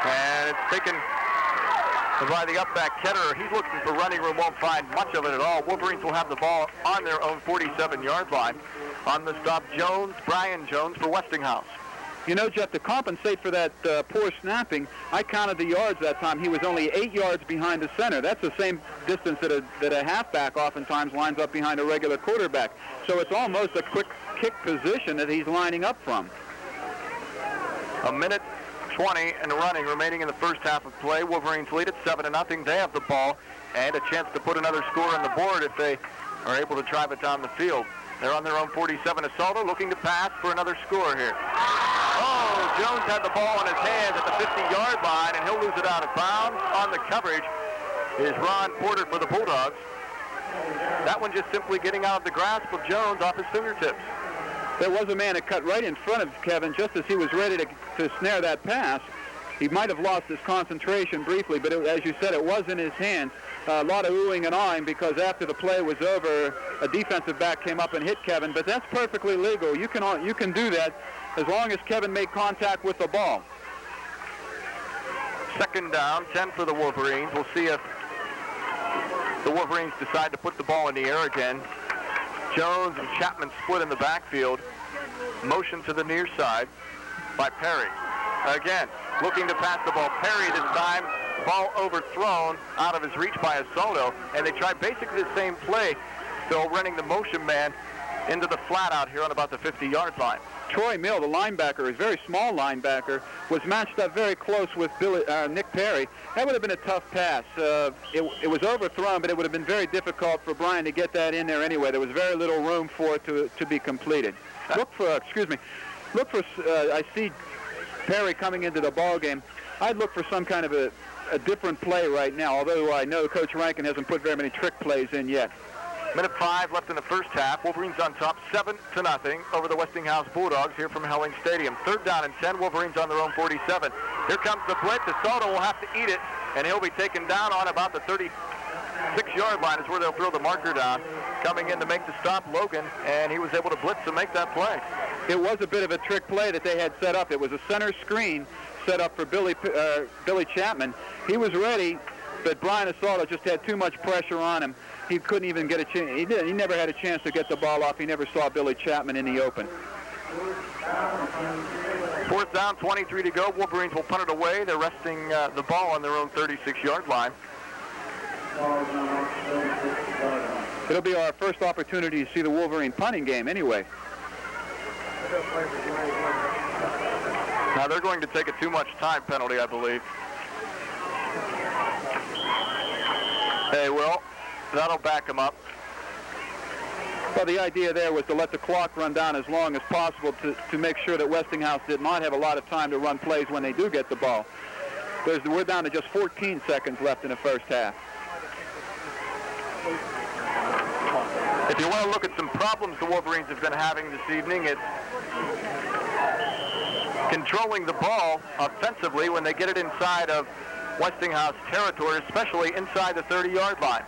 And it's taken by the up-back Ketterer. He's looking for running room, won't find much of it at all. Wolverines will have the ball on their own 47-yard line. On the stop, Brian Jones for Westinghouse. You know, Jeff, to compensate for that poor snapping, I counted the yards that time. He was only 8 yards behind the center. That's the same distance that a halfback oftentimes lines up behind a regular quarterback. So it's almost a quick kick position that he's lining up from. 1:20 and running remaining in the first half of play. Wolverines lead at 7-0. They have the ball and a chance to put another score on the board if they are able to drive it down the field. They're on their own 47. Asaldo looking to pass for another score here. Oh, Jones had the ball in his hands at the 50-yard line, and he'll lose it out of bounds. On the coverage is Ron Porter for the Bulldogs. That one just simply getting out of the grasp of Jones off his fingertips. There was a man that cut right in front of Kevin just as he was ready to snare that pass. He might have lost his concentration briefly, but as you said, it was in his hands. A lot of oohing and aahing, because after the play was over, a defensive back came up and hit Kevin, but that's perfectly legal. You can do that as long as Kevin made contact with the ball. Second down, 10 for the Wolverines. We'll see if the Wolverines decide to put the ball in the air again. Jones and Chapman split in the backfield. Motion to the near side by Perry. Again, looking to pass the ball. Perry this time, ball overthrown out of his reach by Asaldo, and they try basically the same play, still running the motion man into the flat out here on about the 50-yard line. Troy Mill, the linebacker, a very small linebacker, was matched up very close with Nick Perry. That would have been a tough pass. It was overthrown, but it would have been very difficult for Brian to get that in there anyway. There was very little room for it to be completed. Look for, I see Perry coming into the ball game. I'd look for some kind of a different play right now, although I know Coach Rankin hasn't put very many trick plays in yet. Minute 5 left in the first half. Wolverines on top 7-0 over the Westinghouse Bulldogs here from Helling Stadium. Third down and 10. Wolverines on their own 47. Here comes the blitz. Asaldo will have to eat it, and he'll be taken down on about the 36-yard line is where they'll throw the marker down. Coming in to make the stop, Logan, and he was able to blitz to make that play. It was a bit of a trick play that they had set up. It was a center screen set up for Billy Chapman. He was ready, but Brian Asaldo just had too much pressure on him. He couldn't even get a chance. He never had a chance to get the ball off. He never saw Billy Chapman in the open. Fourth down, 23 to go. Wolverines will punt it away. They're resting the ball on their own 36-yard line. It'll be our first opportunity to see the Wolverine punting game anyway. Now they're going to take a too much time penalty, I believe. They will. That'll back them up. Well, the idea there was to let the clock run down as long as possible to make sure that Westinghouse did not have a lot of time to run plays when they do get the ball. We're down to just 14 seconds left in the first half. If you want to look at some problems the Wolverines have been having this evening, it's controlling the ball offensively when they get it inside of Westinghouse territory, especially inside the 30-yard line.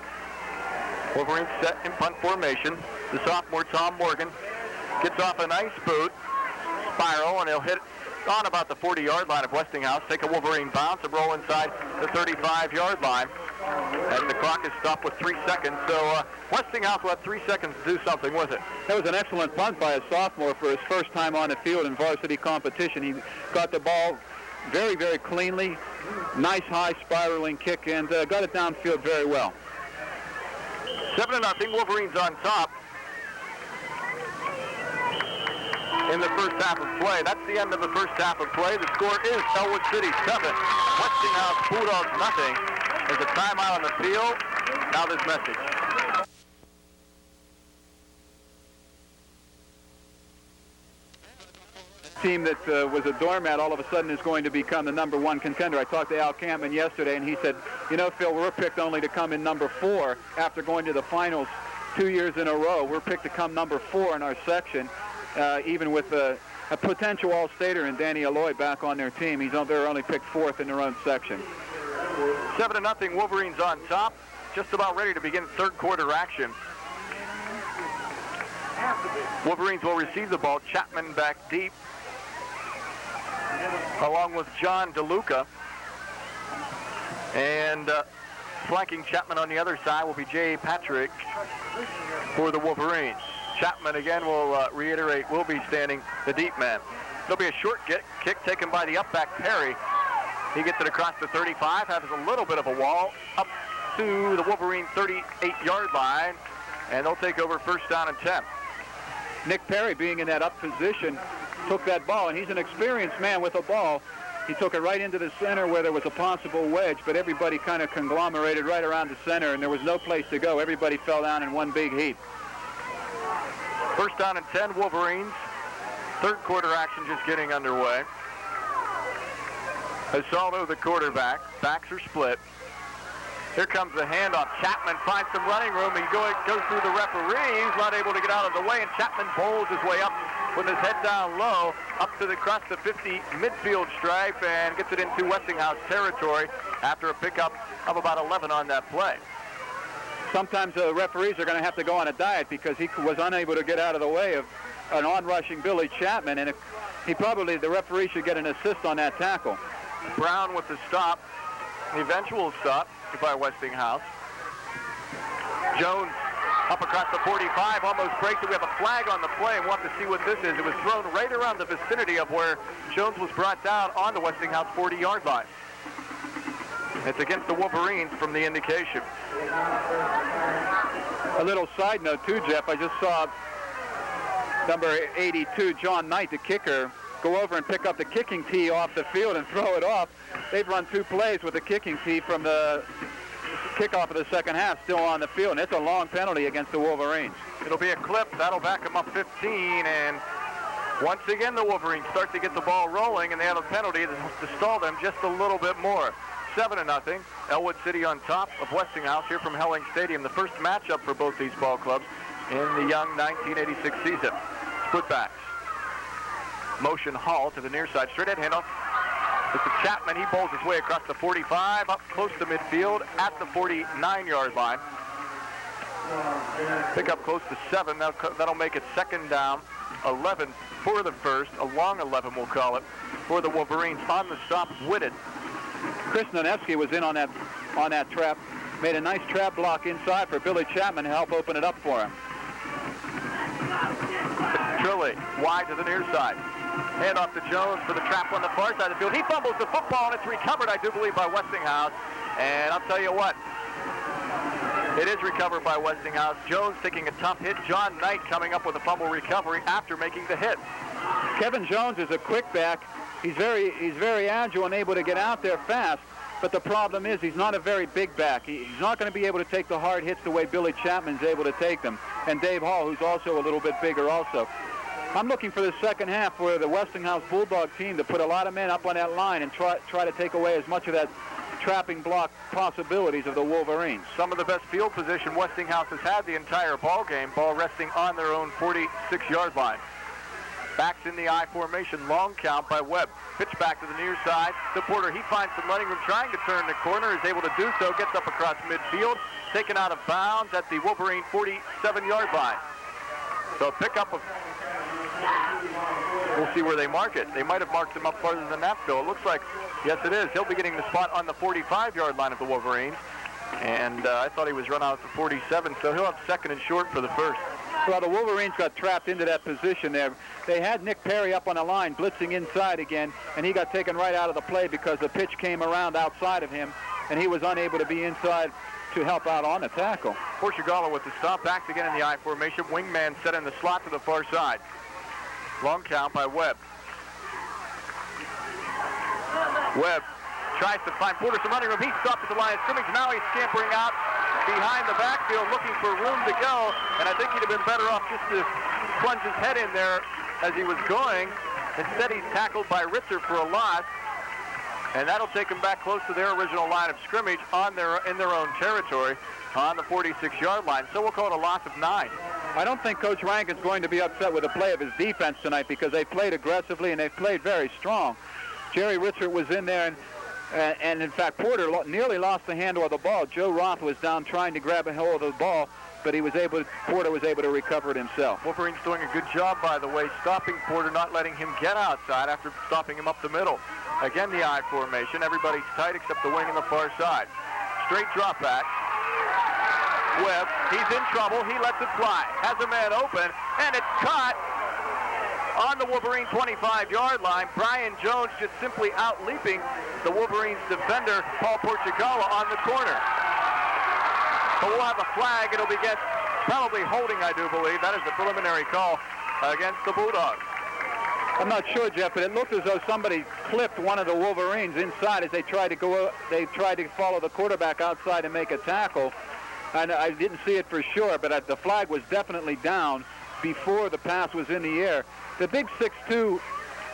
Wolverines set in punt formation. The sophomore Tom Morgan gets off a nice boot, spiral, and he'll hit on about the 40-yard line of Westinghouse, take a Wolverine bounce and roll inside the 35-yard line. as the clock is stopped with 3 seconds. So Westinghouse will have 3 seconds to do something with it. That was an excellent punt by a sophomore for his first time on the field in varsity competition. He got the ball very, very cleanly, nice high spiraling kick, and got it downfield very well. 7-0, Wolverines on top in the first half of play. That's the end of the first half of play. The score is Ellwood City 7, Westinghouse Bulldogs nothing. There's a timeout on the field. Now this message. Team that was a doormat all of a sudden is going to become the number 1 contender. I talked to Al Campman yesterday, and he said, you know, Phil, we're picked only to come in number 4 after going to the finals 2 years in a row. We're picked to come number 4 in our section, even with a potential All-Stater and Danny Alloy back on their team. They're only picked 4th in their own section. 7-0, Wolverines on top. Just about ready to begin third quarter action. Wolverines will receive the ball. Chapman back deep, along with John DeLuca. And flanking Chapman on the other side will be Jay Patrick for the Wolverines. Chapman, again, will reiterate, will be standing the deep man. There'll be a short kick taken by the up-back Perry. He gets it across the 35, has a little bit of a wall, up to the Wolverine 38-yard line, and they'll take over first down and 10. Nick Perry, being in that up position, took that ball, and he's an experienced man with a ball. He took it right into the center where there was a possible wedge, but everybody kind of conglomerated right around the center, and there was no place to go. Everybody fell down in one big heap. First down and 10, Wolverines. Third quarter action just getting underway. Asaldo, the quarterback. Backs are split. Here comes the handoff. Chapman finds some running room. He goes through the referee. He's not able to get out of the way, and Chapman bowls his way up with his head down low, up to across the 50 midfield stripe, and gets it into Westinghouse territory after a pickup of about 11 on that play. Sometimes the referees are going to have to go on a diet because he was unable to get out of the way of an on-rushing Billy Chapman, and the referee should get an assist on that tackle. Brown with the stop, the eventual stop by Westinghouse. Jones up across the 45, almost breaks it. We have a flag on the play, and we'll have to see what this is. It was thrown right around the vicinity of where Jones was brought down on the Westinghouse 40-yard line. It's against the Wolverines from the indication. A little side note too, Jeff. I just saw number 82, John Knight, the kicker, go over and pick up the kicking tee off the field and throw it off. They've run 2 plays with the kicking tee from the kickoff of the second half still on the field, and it's a long penalty against the Wolverines. It'll be a clip. That'll back them up 15, and once again the Wolverines start to get the ball rolling, and they have a penalty to stall them just a little bit more. 7-0. Ellwood City on top of Westinghouse here from Helling Stadium. The first matchup for both these ball clubs in the young 1986 season. Split backs. Motion Hall to the near side. Straight ahead handoff. It's to Chapman. He bowls his way across the 45, up close to midfield at the 49-yard line. Pick up close to 7. That'll make it second down. 11 for the first. A long 11, we'll call it, for the Wolverines. On the stop, Whitted. Chris Nonevsky was in on that trap. Made a nice trap block inside for Billy Chapman to help open it up for him. Trilly wide to the near side. Hand off to Jones for the trap on the far side of the field. He fumbles the football, and it's recovered, I do believe, by Westinghouse. And I'll tell you what, it is recovered by Westinghouse. Jones taking a tough hit. John Knight coming up with a fumble recovery after making the hit. Kevin Jones is a quick back. He's very agile and able to get out there fast. But the problem is he's not a very big back. He's not going to be able to take the hard hits the way Billy Chapman's able to take them. And Dave Hall, who's also a little bit bigger also. I'm looking for the second half for the Westinghouse Bulldog team to put a lot of men up on that line and try to take away as much of that trapping block possibilities of the Wolverines. Some of the best field position Westinghouse has had the entire ball game. Ball resting on their own 46-yard line. Backs in the I formation, long count by Webb. Pitch back to the near side to Porter. He finds some running room, trying to turn the corner, is able to do so, gets up across midfield, taken out of bounds at the Wolverine 47-yard line. So a pickup of, we'll see where they mark it. They might have marked him up farther than that, Phil. It looks like, yes it is. He'll be getting the spot on the 45-yard line of the Wolverines. And I thought he was run out at the 47, so he'll have second and short for the first. Well, the Wolverines got trapped into that position there. They had Nick Perry up on the line, blitzing inside again, and he got taken right out of the play because the pitch came around outside of him, and he was unable to be inside to help out on the tackle. Portugal with the stop, backs again in the I formation. Wingman set in the slot to the far side. Long count by Webb. Webb tries to find Porter some running room. He stopped at the line of scrimmage. Now he's scampering out behind the backfield looking for room to go. And I think he'd have been better off just to plunge his head in there as he was going. Instead, he's tackled by Ritzer for a loss. And that'll take him back close to their original line of scrimmage in their own territory on the 46-yard line. So we'll call it a loss of 9. I don't think Coach Rankin's going to be upset with the play of his defense tonight because they played aggressively and they played very strong. Jerry Ritzer was in there, and in fact, Porter nearly lost the handle of the ball. Joe Roth was down trying to grab a hold of the ball, but Porter was able to recover it himself. Wolverines doing a good job, by the way, stopping Porter, not letting him get outside after stopping him up the middle. Again, the I formation. Everybody's tight except the wing on the far side. Straight drop back. Webb, he's in trouble. He lets it fly. Has a man open, and it's caught on the Wolverine 25-yard line. Brian Jones just simply out-leaping the Wolverines defender, Paul Portugala, on the corner. But we'll have a flag. It'll be against probably holding, I do believe. That is the preliminary call against the Bulldogs. I'm not sure, Jeff, but it looked as though somebody clipped one of the Wolverines inside as they tried to follow the quarterback outside and make a tackle. And I didn't see it for sure, but the flag was definitely down before the pass was in the air. The big 6'2"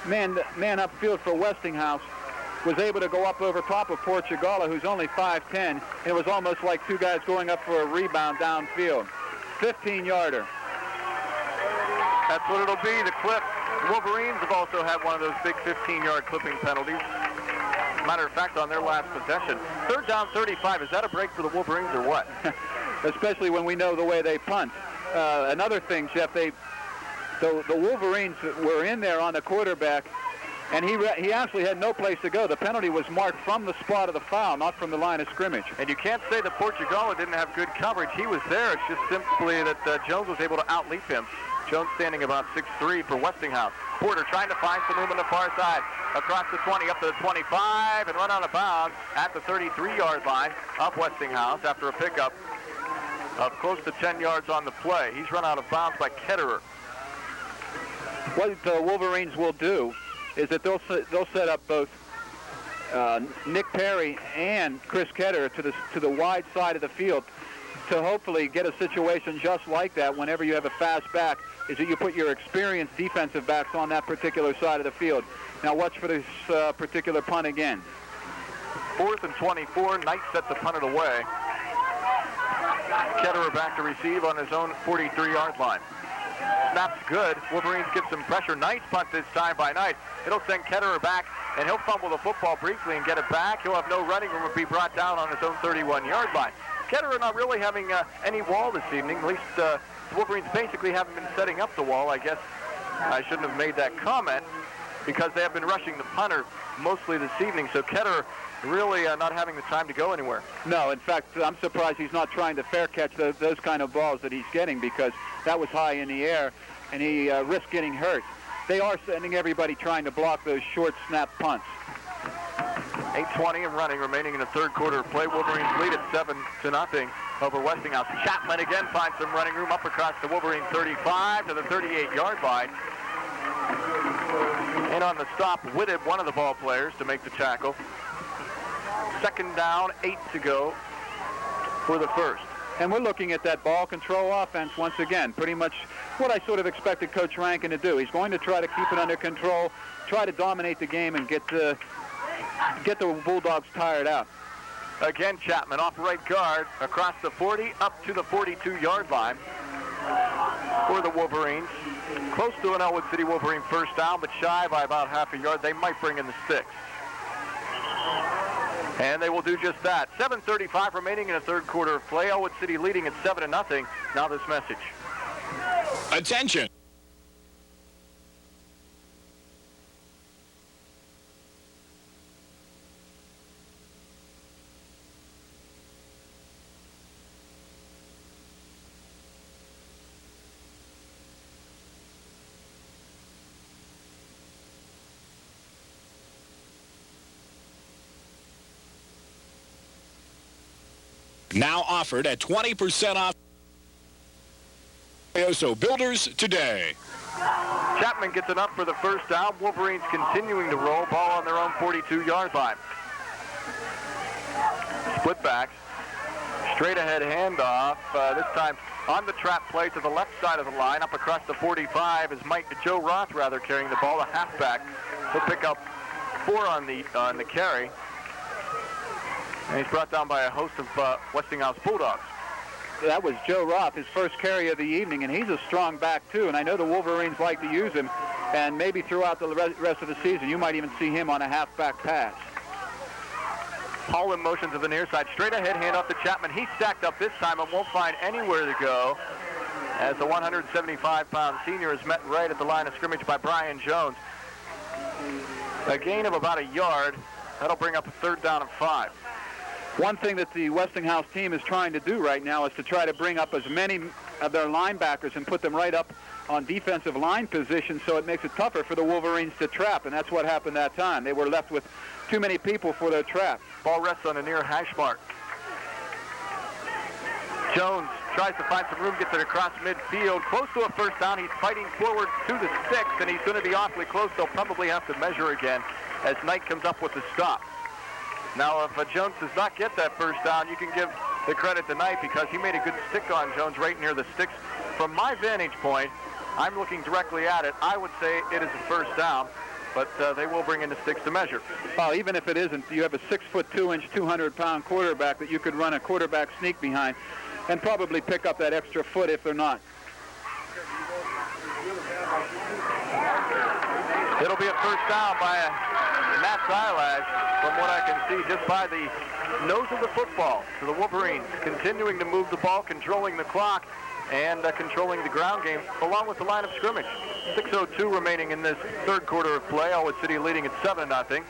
man upfield for Westinghouse was able to go up over top of Portugala, who's only 5'10". It was almost like two guys going up for a rebound downfield. 15-yarder. That's what it'll be, the clip. The Wolverines have also had one of those big 15-yard clipping penalties. Matter of fact, on their last possession. Third down, 35. Is that a break for the Wolverines or what? Especially when we know the way they punt. Another thing, Jeff, the Wolverines were in there on the quarterback, and he actually had no place to go. The penalty was marked from the spot of the foul, not from the line of scrimmage. And you can't say that Portugala didn't have good coverage. He was there. It's just simply that Jones was able to out-leap him. Jones standing about 6'3" for Westinghouse. Porter trying to find some room on the far side. Across the 20, up to the 25, and run out of bounds at the 33-yard line of Westinghouse after a pickup of close to 10 yards on the play. He's run out of bounds by Ketterer. What the Wolverines will do is that they'll set up both Nick Perry and Chris Ketterer to the wide side of the field to hopefully get a situation just like that whenever you have a fast back, is that you put your experienced defensive backs on that particular side of the field. Now watch for this particular punt again. 4th and 24. Knight set to punt it away. Ketterer back to receive on his own 43-yard line. Snap's good. Wolverines get some pressure. Nice punt this time by Knight. It'll send Ketterer back, and he'll fumble the football briefly and get it back. He'll have no running room and be brought down on his own 31-yard line. Ketterer not really having any wall this evening. At least the Wolverines basically haven't been setting up the wall. I guess I shouldn't have made that comment because they have been rushing the punter mostly this evening. So Ketterer really not having the time to go anywhere. No, in fact, I'm surprised he's not trying to fair catch those kind of balls that he's getting because that was high in the air and he risked getting hurt. They are sending everybody trying to block those short snap punts. 8:20 of running remaining in the third quarter of play. Wolverines lead at 7-0 over Westinghouse. Chapman again finds some running room up across the Wolverine 35 to the 38-yard line. And on the stop, Whitted, one of the ball players, to make the tackle. Second down, 8 to go for the first. And we're looking at that ball control offense once again. Pretty much what I sort of expected Coach Rankin to do. He's going to try to keep it under control, try to dominate the game, and get the Bulldogs tired out. Again, Chapman off right guard across the 40 up to the 42-yard line for the Wolverines. Close to an Ellwood City Wolverine first down, but shy by about half a yard. They might bring in the sticks. And they will do just that. 7:35 remaining in the third quarter of play. Ellwood City leading at 7-0. Now this message. Attention. Now offered at 20% off. So builders today. Chapman gets enough for the first down. Wolverines continuing to roll. Ball on their own 42-yard line. Split backs. Straight ahead handoff. This time on the trap play to the left side of the line. Up across the 45 is Joe Roth carrying the ball, a halfback. He'll pick up 4 on the carry. And he's brought down by a host of Westinghouse Bulldogs. That was Joe Roth, his first carry of the evening, and he's a strong back, too. And I know the Wolverines like to use him, and maybe throughout the rest of the season, you might even see him on a halfback pass. Hall in motion to the near side. Straight ahead handoff to Chapman. He's stacked up this time and won't find anywhere to go, as the 175-pound senior is met right at the line of scrimmage by Brian Jones. A gain of about a yard. That'll bring up a 3rd down and 5. One thing that the Westinghouse team is trying to do right now is to try to bring up as many of their linebackers and put them right up on defensive line position, so it makes it tougher for the Wolverines to trap, and that's what happened that time. They were left with too many people for their trap. Ball rests on a near hash mark. Jones tries to find some room, gets it across midfield, close to a first down. He's fighting forward to the 6, and he's going to be awfully close. They'll probably have to measure again as Knight comes up with the stop. Now, if Jones does not get that first down, you can give the credit to Knight because he made a good stick on Jones right near the sticks. From my vantage point, I'm looking directly at it. I would say it is a first down, but they will bring in the sticks to measure. Well, even if it isn't, you have a 6'2", 200-pound quarterback that you could run a quarterback sneak behind and probably pick up that extra foot if they're not. It'll be a first down by Matt Silash, from what I can see, just by the nose of the football. So the Wolverines continuing to move the ball, controlling the clock, and controlling the ground game, along with the line of scrimmage. 6:02 remaining in this 3rd quarter of play. Ellwood City leading at 7-0.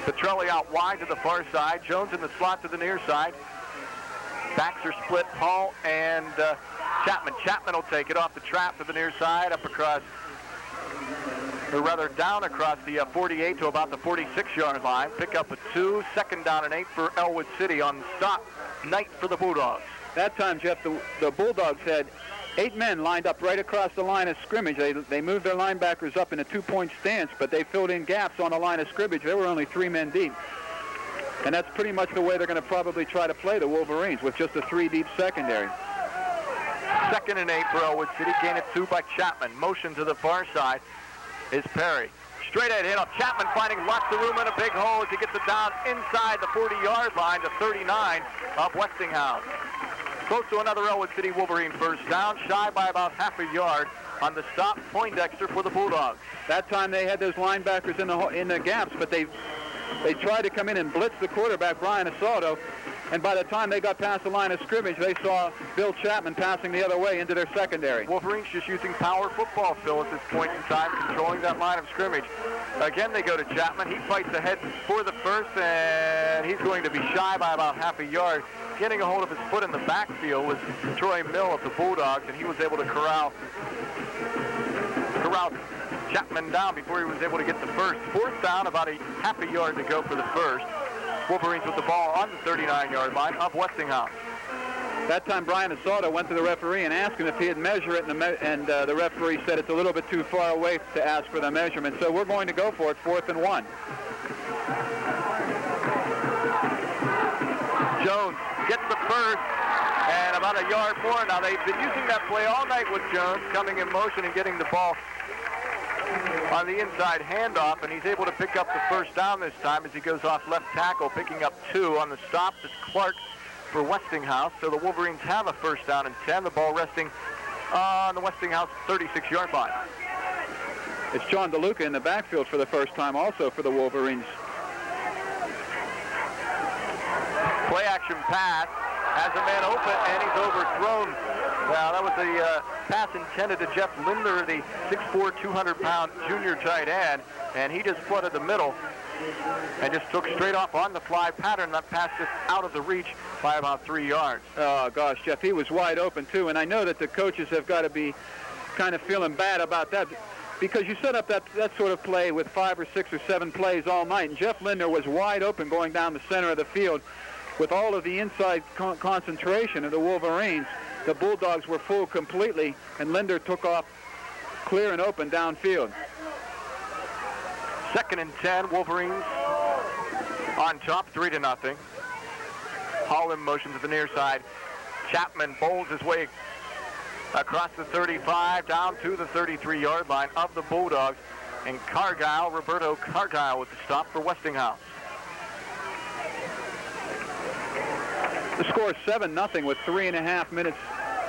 Petrelli out wide to the far side. Jones in the slot to the near side. Backs are split. Hall and Chapman. Chapman will take it off the trap to the near side, up across, or rather down across the 48 to about the 46-yard line. Pick up a 2, 2nd down and 8 for Ellwood City on the stop. Knight for the Bulldogs. That time, Jeff, the Bulldogs had 8 men lined up right across the line of scrimmage. They moved their linebackers up in a 2-point stance, but they filled in gaps on the line of scrimmage. They were only 3 men deep. And that's pretty much the way they're going to probably try to play the Wolverines, with just a 3-deep secondary. 2nd and 8 for Ellwood City. Gain of 2 by Chapman. Motion to the far side is Perry. Straight ahead hit off. Chapman finding lots of room in a big hole as he gets it down inside the 40-yard line to 39 of Westinghouse. Close to another Ellwood City Wolverine first down, shy by about half a yard on the stop. Poindexter for the Bulldogs. That time they had those linebackers in the gaps, but they tried to come in and blitz the quarterback, Brian Assalto, and by the time they got past the line of scrimmage, they saw Bill Chapman passing the other way into their secondary. Wolverines just using power football, Phil, at this point in time, controlling that line of scrimmage. Again, they go to Chapman. He fights ahead for the first, and he's going to be shy by about half a yard. Getting a hold of his foot in the backfield was Troy Mill of the Bulldogs, and he was able to corral Chapman down before he was able to get the first. 4th down, about a half a yard to go for the first. Wolverines with the ball on the 39-yard line of Westinghouse. That time Brian Assalto went to the referee and asked him if he'd measure it, and the referee said it's a little bit too far away to ask for the measurement, so we're going to go for it, 4th and 1. Jones Gets the first and about a yard more. Now they've been using that play all night with Jones coming in motion and getting the ball on the inside handoff, and he's able to pick up the first down this time as he goes off left tackle, picking up 2 on the stop. It's Clark for Westinghouse. So the Wolverines have a first down and 10. The ball resting on the Westinghouse 36-yard line. It's John DeLuca in the backfield for the first time also for the Wolverines. Play action pass has a man open, and he's overthrown. Well, that was the pass intended to Jeff Lindner, the 6'4", 200-pound junior tight end, and he just flooded the middle and just took straight off on the fly pattern. That pass just out of the reach by about 3 yards. Oh, gosh, Jeff, he was wide open, too, and I know that the coaches have got to be kind of feeling bad about that because you set up that sort of play with 5 or 6 or 7 plays all night, and Jeff Lindner was wide open going down the center of the field. with all of the inside concentration of the Wolverines, the Bulldogs were fooled completely, and Linder took off clear and open downfield. 2nd and 10, Wolverines on top, 3-0. Hall in motion to the near side. Chapman bowls his way across the 35 down to the 33-yard line of the Bulldogs. And Roberto Cargile with the stop for Westinghouse. The score is 7-0 with 3.5 minutes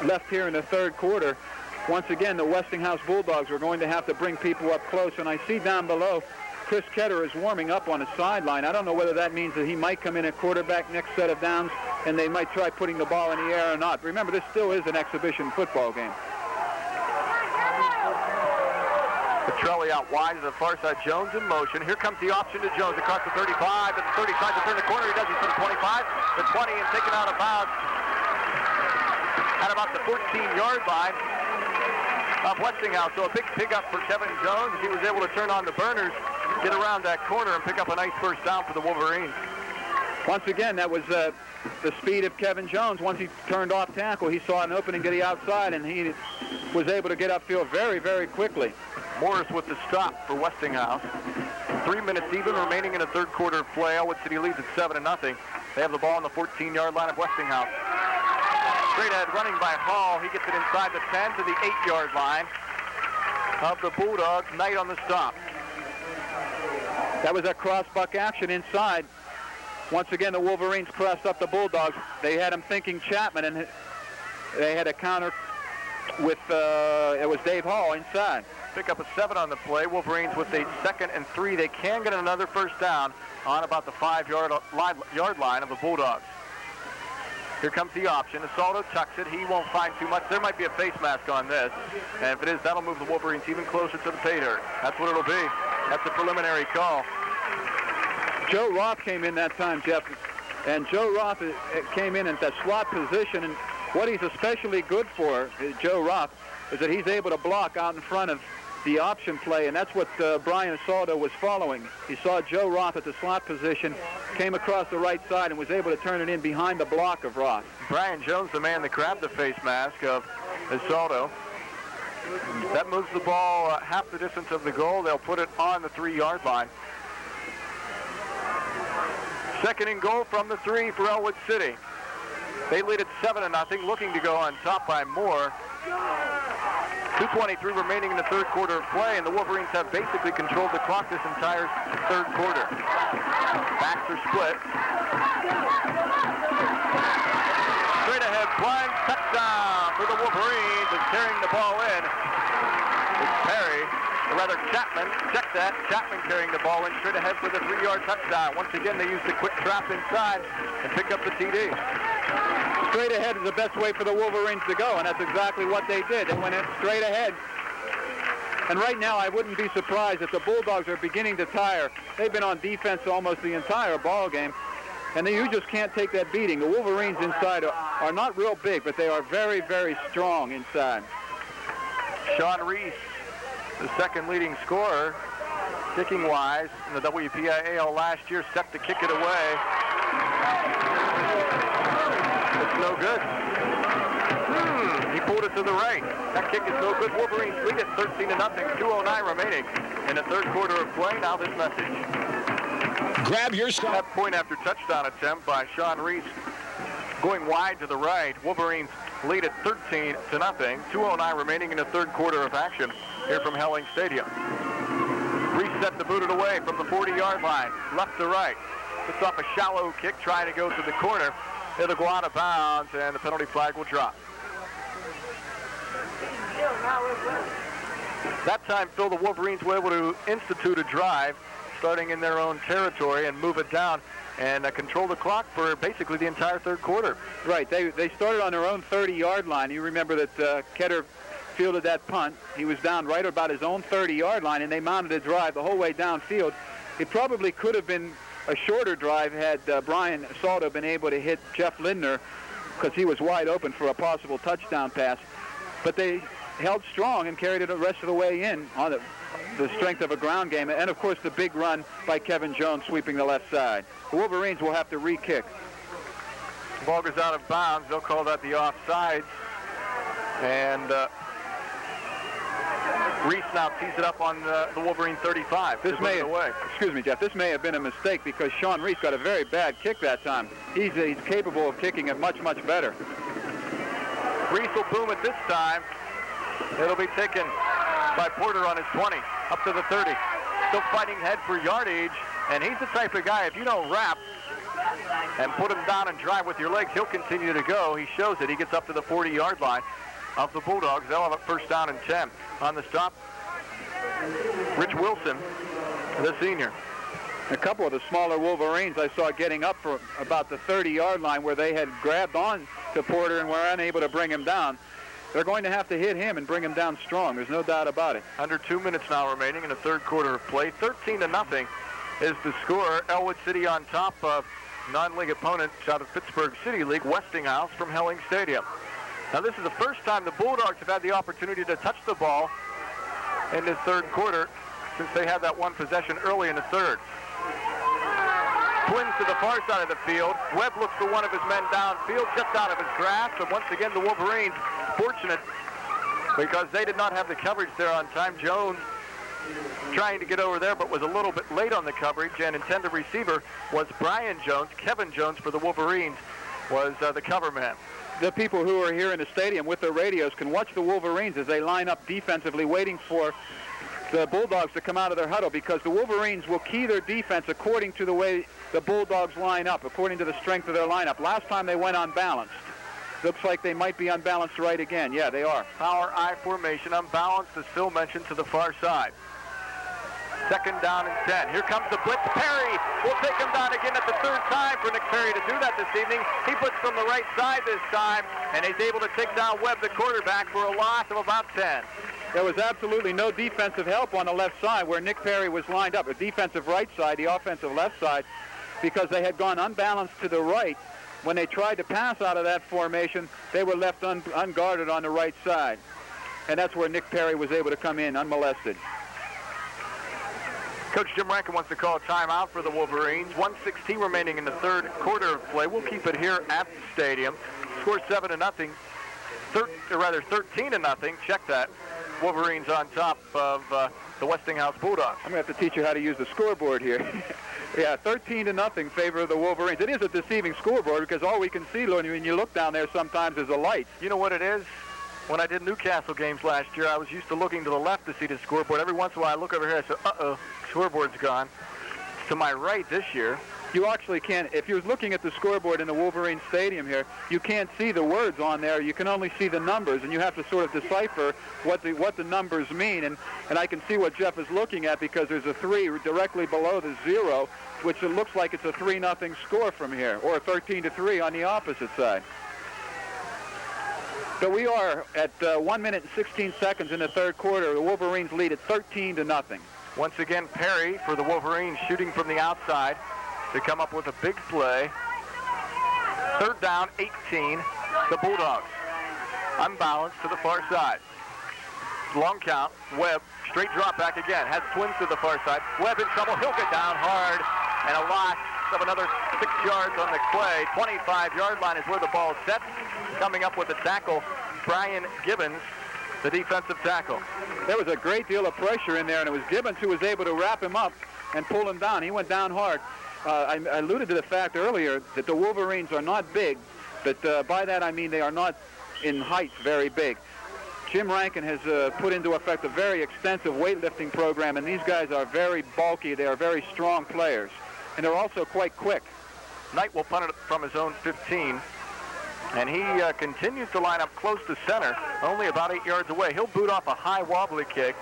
left here in the third quarter. Once again, the Westinghouse Bulldogs are going to have to bring people up close. And I see down below, Chris Ketter is warming up on the sideline. I don't know whether that means that he might come in at quarterback next set of downs, and they might try putting the ball in the air or not. Remember, this still is an exhibition football game. Petrelli out wide to the far side. Jones in motion. Here comes the option to Jones across the 35, and the 30 tries to turn the corner. He does it to the 25, the 20, and taken out of bounds at about the 14-yard line of Westinghouse. So a big pickup for Kevin Jones. He was able to turn on the burners, get around that corner, and pick up a nice first down for the Wolverines. Once again, that was the speed of Kevin Jones. Once he turned off tackle, he saw an opening to the outside, and he was able to get upfield very, very quickly. Morris with the stop for Westinghouse. 3 minutes even remaining in the third quarter of play. Ellwood City leads at 7-0. They have the ball on the 14-yard line of Westinghouse. Straight ahead running by Hall. He gets it inside the 10 to the 8-yard line of the Bulldogs. Knight on the stop. That was a cross-buck action inside. Once again, the Wolverines pressed up the Bulldogs. They had him thinking Chapman, and they had a counter with, it was Dave Hall inside. Pick up a 7 on the play. Wolverines with a 2nd and 3. They can get another first down on about the 5-yard line of the Bulldogs. Here comes the option. Asaldo tucks it. He won't find too much. There might be a face mask on this. And if it is, that'll move the Wolverines even closer to the pay dirt. That's what it'll be. That's a preliminary call. Joe Roth came in that time, Jeff. And Joe Roth came in at that slot position. And what he's especially good for, Joe Roth, is that he's able to block out in front of the option play, and that's what Brian Asaldo was following. He saw Joe Roth at the slot position, came across the right side, and was able to turn it in behind the block of Roth. Brian Jones, the man that grabbed the face mask of Asaldo. That moves the ball half the distance of the goal. They'll put it on the 3-yard line. 2nd and goal from the 3 for Ellwood City. They lead at 7-0, looking to go on top by more. 2:23 remaining in the third quarter of play, and the Wolverines have basically controlled the clock this entire third quarter. Backs are split. Straight ahead, blind touchdown for the Wolverines, and carrying the ball in is Perry. Or rather, Chapman. Check that. Chapman carrying the ball in straight ahead for the 3-yard touchdown. Once again, they use the quick trap inside and pick up the TD. Straight ahead is the best way for the Wolverines to go, and that's exactly what they did. They went in straight ahead. And right now, I wouldn't be surprised if the Bulldogs are beginning to tire. They've been on defense almost the entire ball game, and you just can't take that beating. The Wolverines inside are not real big, but they are very, very strong inside. Sean Reese, the 2nd leading scorer, kicking-wise in the WPIAL last year, set to kick it away. It's no good. He pulled it to the right. That kick is no good. Wolverines lead it 13-0. 2:09 remaining in the third quarter of play. Now this message. Grab your stop. That point after touchdown attempt by Sean Reese going wide to the right. Wolverines lead at 13-0. 2:09 remaining in the third quarter of action here from Helling Stadium. Reese set the booted away from the 40-yard line, left to right. Puts off a shallow kick, trying to go to the corner. It'll go out of bounds, and the penalty flag will drop. That time, Phil, the Wolverines were able to institute a drive, starting in their own territory and move it down and control the clock for basically the entire third quarter. Right. They started on their own 30-yard line. You remember that Ketter fielded that punt. He was down right about his own 30-yard line, and they mounted a drive the whole way downfield. It probably could have been a shorter drive had Brian Asaldo been able to hit Jeff Lindner, because he was wide open for a possible touchdown pass. But they held strong and carried it the rest of the way in on the strength of a ground game. And, of course, the big run by Kevin Jones sweeping the left side. The Wolverines will have to re-kick. The ball goes out of bounds. They'll call that the offsides. And Reese now tees it up on the Wolverine 35. Excuse me, Jeff. This may have been a mistake because Sean Reese got a very bad kick that time. He's capable of kicking it much, much better. Reese will boom it this time. It'll be taken by Porter on his 20, up to the 30. Still fighting head for yardage, and he's the type of guy, if you don't wrap and put him down and drive with your legs, he'll continue to go. He shows it. He gets up to the 40-yard line of the Bulldogs. They'll have a first down and 10. On the stop, Rich Wilson, the senior. A couple of the smaller Wolverines I saw getting up for about the 30-yard line where they had grabbed on to Porter and were unable to bring him down. They're going to have to hit him and bring him down strong. There's no doubt about it. Under 2 minutes now remaining in the third quarter of play. 13-0 is the score. Ellwood City on top of non-league opponents out of Pittsburgh City League, Westinghouse from Helling Stadium. Now this is the first time the Bulldogs have had the opportunity to touch the ball in this third quarter since they had that one possession early in the third. Twins to the far side of the field. Webb looks for one of his men downfield, just out of his grasp, and once again the Wolverines fortunate because they did not have the coverage there on time. Jones trying to get over there but was a little bit late on the coverage, and intended receiver was Brian Jones. Kevin Jones for the Wolverines was the cover man. The people who are here in the stadium with their radios can watch the Wolverines as they line up defensively waiting for the Bulldogs to come out of their huddle, because the Wolverines will key their defense according to the way the Bulldogs line up, according to the strength of their lineup. Last time they went unbalanced. Looks like they might be unbalanced right again. Yeah, they are. Power I formation, unbalanced, as Phil mentioned, to the far side. Second down and 10. Here comes the blitz. Perry will take him down again at the third time for Nick Perry to do that this evening. He puts from the right side this time, and he's able to take down Webb, the quarterback, for a loss of about 10. There was absolutely no defensive help on the left side where Nick Perry was lined up. The defensive right side, the offensive left side, because they had gone unbalanced to the right. When they tried to pass out of that formation, they were left unguarded on the right side. And that's where Nick Perry was able to come in unmolested. Coach Jim Rankin wants to call a timeout for the Wolverines. 1:16 remaining in the third quarter of play. We'll keep it here at the stadium. Score 7-0. 13-0. Check that. Wolverines on top of the Westinghouse Bulldogs. I'm going to have to teach you how to use the scoreboard here. Yeah, 13-0 favor of the Wolverines. It is a deceiving scoreboard because all we can see when you look down there sometimes is a light. You know what it is? When I did Newcastle games last year, I was used to looking to the left to see the scoreboard. Every once in a while I look over here and I say, uh-oh, scoreboard's gone. It's to my right this year. You actually can't, if you're looking at the scoreboard in the Wolverine Stadium here, you can't see the words on there. You can only see the numbers, and you have to sort of decipher what the numbers mean. And I can see what Jeff is looking at because there's a 3 directly below the 0, which it looks like it's a 3-0 score from here, or a 13-3 on the opposite side. So we are at 1 minute and 16 seconds in the third quarter. The Wolverines lead at 13-0. Once again, Perry for the Wolverines shooting from the outside to come up with a big play. Third down, 18, the Bulldogs. Unbalanced to the far side. Long count, Webb, straight drop back again. Has twins to the far side. Webb in trouble, he'll get down hard. And a loss of another 6 yards on the play. 25-yard line is where the ball is set. Coming up with the tackle, Brian Gibbons, the defensive tackle. There was a great deal of pressure in there, and it was Gibbons who was able to wrap him up and pull him down. He went down hard. I alluded to the fact earlier that the Wolverines are not big, but by that I mean they are not in height very big. Jim Rankin has put into effect a very extensive weightlifting program, and these guys are very bulky. They are very strong players, and they're also quite quick. Knight will punt it from his own 15, and he continues to line up close to center, only about 8 yards away. He'll boot off a high wobbly kick.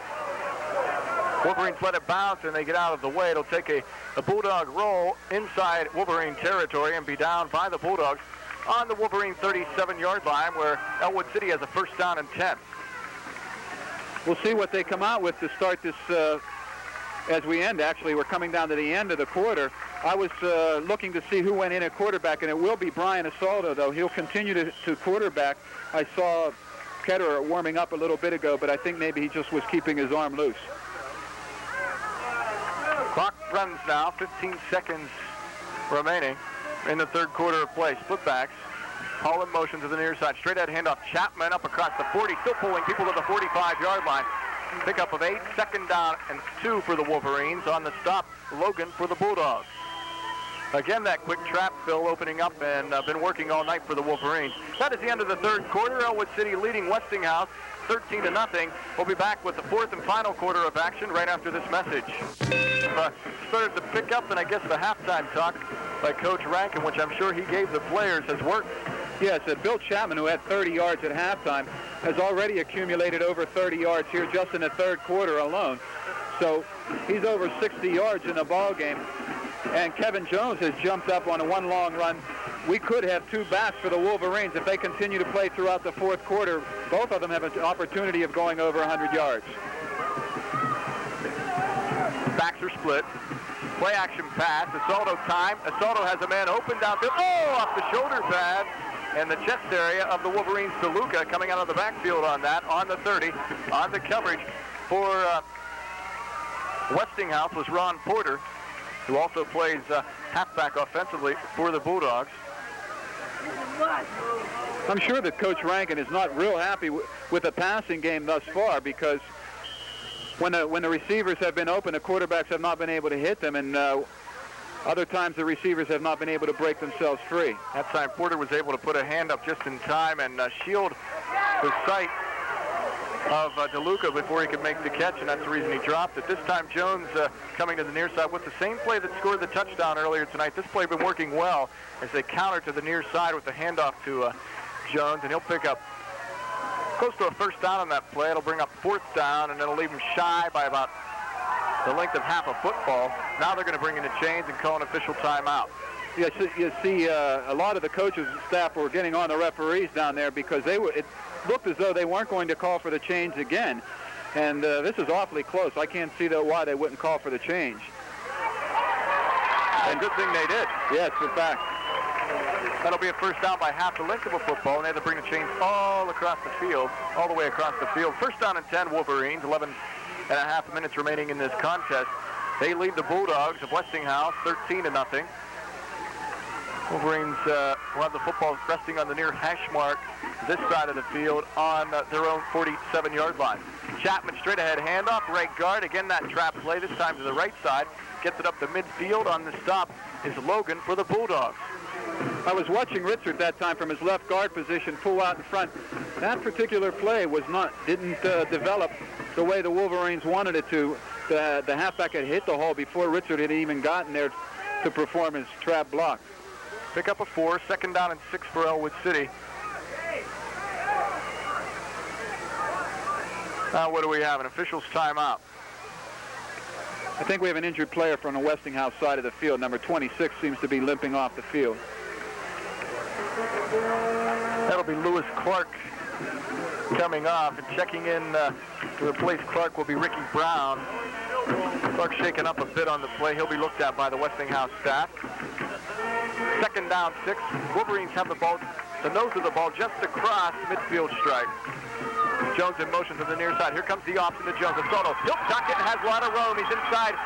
Wolverines let it bounce, and they get out of the way. It'll take a Bulldog roll inside Wolverine territory and be down by the Bulldogs on the Wolverine 37-yard line, where Ellwood City has a first down and 10. We'll see what they come out with to start this as we end. Actually, we're coming down to the end of the quarter. I was looking to see who went in at quarterback, and it will be Brian Asaldo, though. He'll continue to quarterback. I saw Ketterer warming up a little bit ago, but I think maybe he just was keeping his arm loose. Clock runs now, 15 seconds remaining in the third quarter of play. Split backs. Hall in motion to the near side. Straight ahead handoff. Chapman up across the 40. Still pulling people to the 45-yard line. Pickup of 8. Second down and 2 for the Wolverines. On the stop, Logan for the Bulldogs. Again, that quick trap fill opening up and been working all night for the Wolverines. That is the end of the third quarter. Ellwood City leading Westinghouse 13-0. We'll be back with the fourth and final quarter of action right after this message. Started to pick up, and I guess the halftime talk by Coach Rankin, which I'm sure he gave the players, has worked. Yes, Bill Chapman, who had 30 yards at halftime, has already accumulated over 30 yards here just in the third quarter alone. So he's over 60 yards in the ball game. And Kevin Jones has jumped up on one long run. We could have 2 backs for the Wolverines if they continue to play throughout the fourth quarter. Both of them have an opportunity of going over 100 yards. Backs are split. Play action pass. Asaldo time. Asaldo has a man open downfield. Oh, off the shoulder pad and the chest area of the Wolverines. DeLuca coming out of the backfield on that, on the 30, on the coverage for Westinghouse was Ron Porter, who also plays halfback offensively for the Bulldogs. I'm sure that Coach Rankin is not real happy with the passing game thus far, because when the receivers have been open, the quarterbacks have not been able to hit them, and other times the receivers have not been able to break themselves free. That time Porter was able to put a hand up just in time and shield the sight of DeLuca before he could make the catch, and that's the reason he dropped it. This time Jones coming to the near side with the same play that scored the touchdown earlier tonight. This play been working well as they counter to the near side with the handoff to Jones, and he'll pick up close to a first down on that play. It'll bring up fourth down, and it'll leave him shy by about the length of half a football. Now they're going to bring in the chains and call an official timeout. Yes, you see a lot of the coaches and staff were getting on the referees down there because it looked as though they weren't going to call for the change again. And this is awfully close. I can't see why they wouldn't call for the change. And good thing they did. Yes, in fact. That'll be a first down by half the length of a football, and they have to bring the chains all across the field, all the way across the field. First down and 10, Wolverines, 11 and a half minutes remaining in this contest. They lead the Bulldogs of Westinghouse 13-0. Wolverines will have the football resting on the near hash mark this side of the field on their own 47-yard line. Chapman straight ahead handoff, right guard. Again, that trap play, this time to the right side. Gets it up the midfield. On the stop is Logan for the Bulldogs. I was watching Richard that time from his left guard position pull out in front. That particular play didn't develop the way the Wolverines wanted it to. The halfback had hit the hole before Richard had even gotten there to perform his trap block. Pick up a 4, second down and 6 for Ellwood City. Now what do we have? An official's timeout. I think we have an injured player from the Westinghouse side of the field. Number 26 seems to be limping off the field. That'll be Lewis Clark coming off, and checking in to replace Clark will be Ricky Brown. Clark shaken up a bit on the play. He'll be looked at by the Westinghouse staff. Second down, 6. Wolverines have the ball, the nose of the ball just across midfield stripe. Jones in motion to the near side. Here comes the option to Jones. Asaldo, he'll tuck it, has a lot of room. He's inside,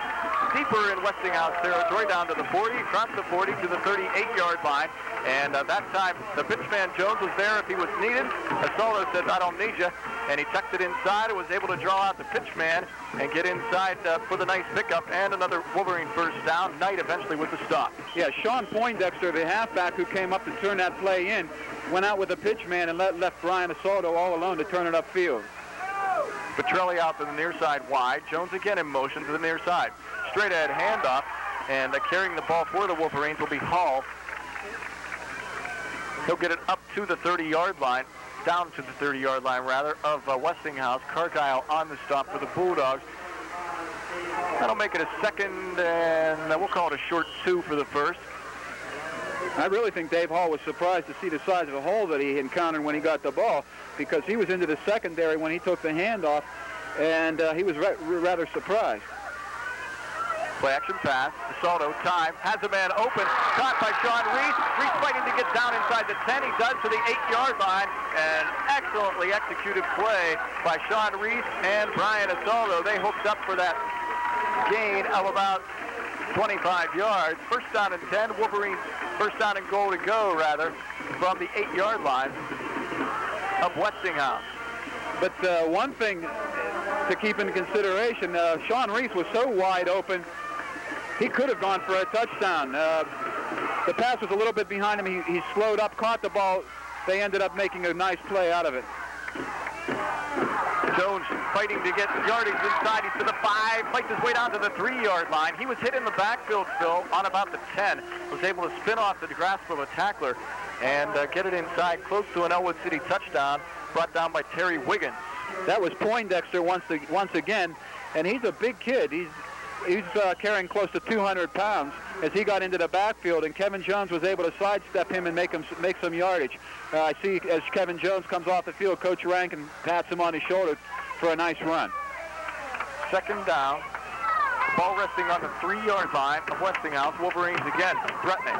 deeper in Westinghouse territory, down to the 40, across the 40 to the 38-yard line. And that time, the pitchman Jones was there if he was needed. Asaldo says, I don't need you. And he tucked it inside and was able to draw out the pitchman and get inside for the nice pickup and another Wolverine first down. Knight eventually with the stop. Yeah, Sean Poindexter, the halfback who came up to turn that play in, went out with the pitchman and left Brian Asaldo all alone to turn it upfield. Petrelli out to the near side wide. Jones again in motion to the near side. Straight ahead handoff, and carrying the ball for the Wolverines will be Hall. He'll get it up to the 30-yard line, down to the 30-yard line rather, of Westinghouse. Cargyle on the stop for the Bulldogs. That'll make it a second, and we'll call it a short 2 for the first. I really think Dave Hall was surprised to see the size of the hole that he encountered when he got the ball, because he was into the secondary when he took the handoff, and he was rather surprised. Play action pass. Asaldo, time, has a man open, caught by Sean Reese. Reese fighting to get down inside the 10. He does to the 8-yard line. An excellently executed play by Sean Reese and Brian Asaldo. They hooked up for that gain of about 25 yards. First down and 10. Wolverines first down and goal to go, rather, from the 8-yard line of Westinghouse. But one thing to keep in consideration, Sean Reese was so wide open, he could have gone for a touchdown. The pass was a little bit behind him. He slowed up, caught the ball. They ended up making a nice play out of it. Jones fighting to get yardage inside. He's to the 5, fights his way down to the 3-yard line. He was hit in the backfield, Phil, on about the 10. Was able to spin off the grasp of a tackler and get it inside, close to an Ellwood City touchdown, brought down by Terry Wiggins. That was Poindexter once again, and he's a big kid. He's carrying close to 200 pounds as he got into the backfield, and Kevin Jones was able to sidestep him and make some yardage. I see as Kevin Jones comes off the field, Coach Rankin pats him on his shoulder for a nice run. Second down. Ball resting on the 3-yard line of Westinghouse. Wolverines again threatening.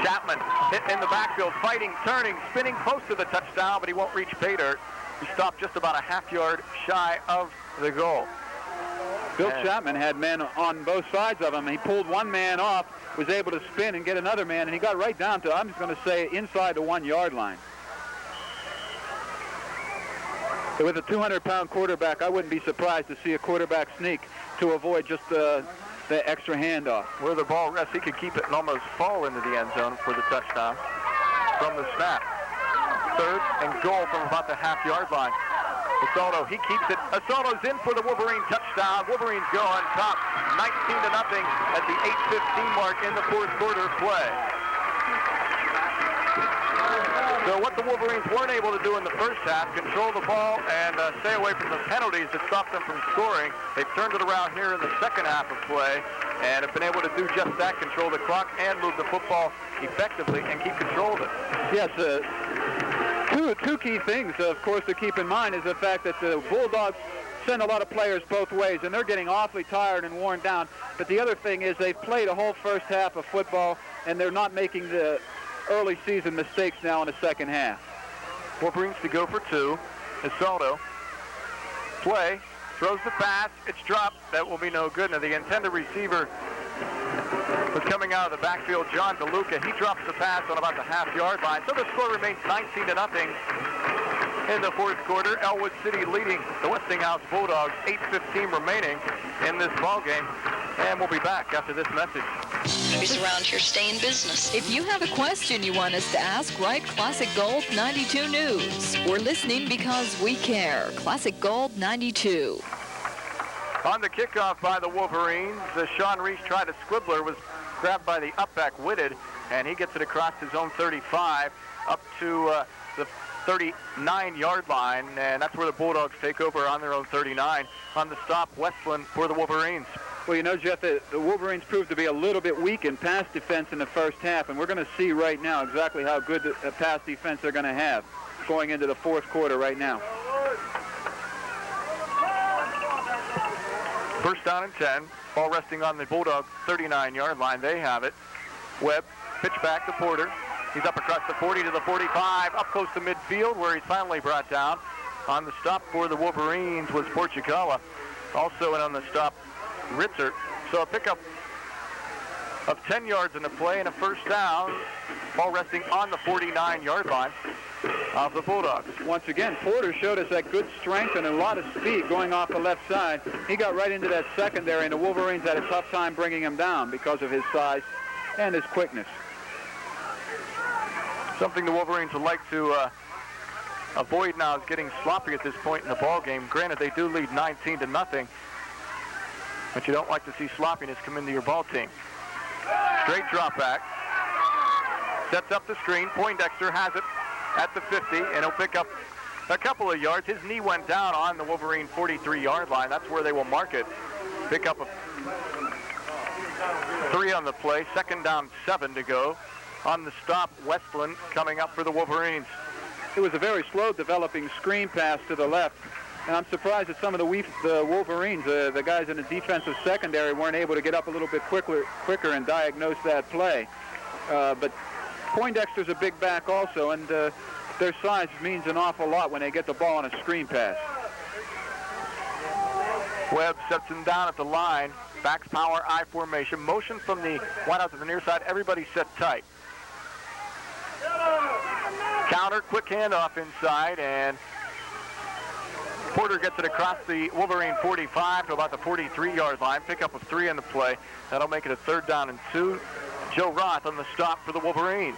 Chapman hit in the backfield, fighting, turning, spinning close to the touchdown, but he won't reach pay dirt. He stopped just about a half-yard shy of the goal. Bill Chapman had men on both sides of him. He pulled one man off, was able to spin and get another man, and he got right down to, I'm just going to say, inside the 1-yard line. So with a 200-pound quarterback, I wouldn't be surprised to see a quarterback sneak to avoid just the extra handoff. Where the ball rests, he could keep it and almost fall into the end zone for the touchdown from the snap. Third and goal from about the half-yard line. Asaldo, he keeps it. Asaldo's in for the Wolverine touchdown. Wolverines go on top, 19-0 at the 8:15 mark in the fourth quarter play. So what the Wolverines weren't able to do in the first half, control the ball and stay away from the penalties that stopped them from scoring, they've turned it around here in the second half of play and have been able to do just that, control the clock and move the football effectively and keep control of it. Yes, two key things, of course, to keep in mind is the fact that the Bulldogs send a lot of players both ways, and they're getting awfully tired and worn down. But the other thing is they've played a whole first half of football, and they're not making the early season mistakes now in the second half. Wolverines to go for 2. Asaldo play, throws the pass, it's dropped. That will be no good. Now the intended receiver was coming out of the backfield, John DeLuca. He drops the pass on about the half-yard line. So the score remains 19-0 in the fourth quarter. Ellwood City leading the Westinghouse Bulldogs. 8:15 remaining in this ball game. And we'll be back after this message. Who's around here stay in business. If you have a question you want us to ask, write Classic Gold 92 News. We're listening because we care. Classic Gold 92. On the kickoff by the Wolverines, Sean Reese tried a squibbler, was grabbed by the upback Whitted, and he gets it across his own 35 up to the 39-yard line, and that's where the Bulldogs take over on their own 39. On the stop, Westland for the Wolverines. Well, you know, Jeff, the Wolverines proved to be a little bit weak in pass defense in the first half, and we're going to see right now exactly how good a pass defense they're going to have going into the fourth quarter right now. First down and 10. Ball resting on the Bulldog 39-yard line. They have it. Webb, pitch back to Porter. He's up across the 40 to the 45, up close to midfield where he's finally brought down. On the stop for the Wolverines was Portucala. Also on the stop, Ritzert. So a pickup of 10 yards in the play and a first down. Ball resting on the 49-yard line of the Bulldogs. Once again, Porter showed us that good strength and a lot of speed going off the left side. He got right into that secondary, and the Wolverines had a tough time bringing him down because of his size and his quickness. Something the Wolverines would like to avoid now is getting sloppy at this point in the ball game. Granted, they do lead 19-0, but you don't like to see sloppiness come into your ball team. Straight drop back. Sets up the screen. Poindexter has it at the 50, and he'll pick up a couple of yards. His knee went down on the Wolverine 43-yard line. That's where they will mark it. Pick up a 3 on the play. Second down, 7 to go. On the stop, Westland coming up for the Wolverines. It was a very slow developing screen pass to the left, and I'm surprised that some of the Wolverines, the guys in the defensive secondary, weren't able to get up a little bit quicker and diagnose that play. But Poindexter's a big back also, and their size means an awful lot when they get the ball on a screen pass. Webb sets him down at the line. Backs power I formation. Motion from the wideout to the near side. Everybody set tight. Counter, quick handoff inside, and Porter gets it across the Wolverine 45 to about the 43-yard line. Pickup of 3 in the play. That'll make it a 3rd down and 2. Joe Roth on the stop for the Wolverines.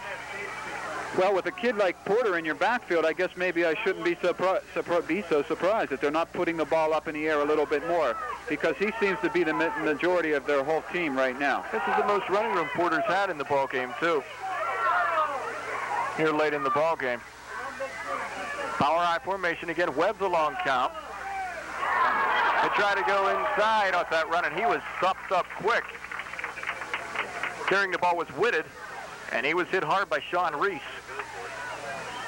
Well, with a kid like Porter in your backfield, I guess maybe I shouldn't be so surprised that they're not putting the ball up in the air a little bit more, because he seems to be the majority of their whole team right now. This is the most running room Porter's had in the ball game, too. Here late in the ball game. Power I formation again. Webb's a long count. They try to go inside off that run, and he was stopped up quick. Carrying the ball was Whitted, and he was hit hard by Sean Reese.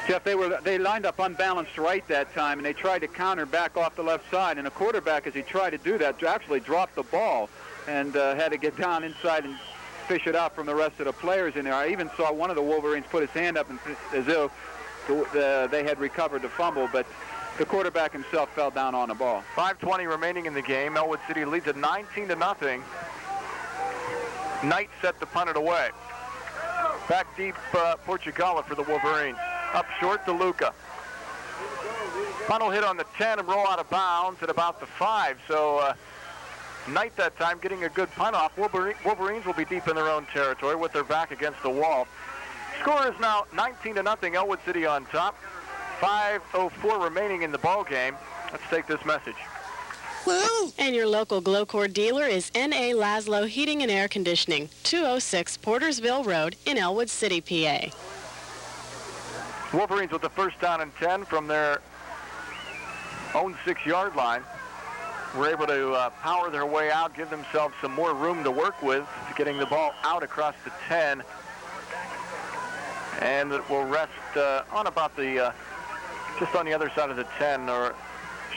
Jeff, they lined up unbalanced right that time, and they tried to counter back off the left side, and the quarterback, as he tried to do that, actually dropped the ball and had to get down inside and fish it out from the rest of the players in there. I even saw one of the Wolverines put his hand up as though they had recovered the fumble, but the quarterback himself fell down on the ball. 5:20 remaining in the game. Ellwood City leads at 19-0. Knight set to punt it away. Back deep, Portugala for the Wolverines. Up short to Luca. Punt will hit on the 10 and roll out of bounds at about the 5. So Knight that time getting a good punt off. Wolverines will be deep in their own territory with their back against the wall. Score is now 19-0. Ellwood City on top. 5:04 remaining in the ball game. Let's take this message. And your local Glowcore dealer is N.A. Laszlo Heating and Air Conditioning, 206 Portersville Road in Ellwood City, PA. Wolverines with the 1st down and 10 from their own 6-yard line. Were able to power their way out, give themselves some more room to work with, getting the ball out across the 10. And it will rest on about the, just on the other side of the 10, or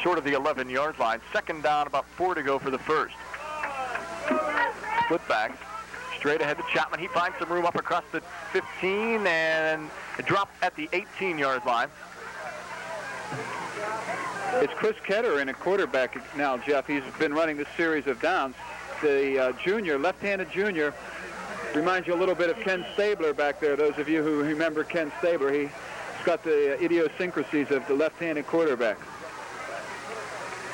short of the 11-yard line. 2nd down, about 4 to go for the 1st. Split back, straight ahead to Chapman. He finds some room up across the 15 and a drop at the 18-yard line. It's Chris Ketter in a quarterback now, Jeff. He's been running this series of downs. The junior, left-handed junior, reminds you a little bit of Ken Stabler back there. Those of you who remember Ken Stabler, he's got the idiosyncrasies of the left-handed quarterback.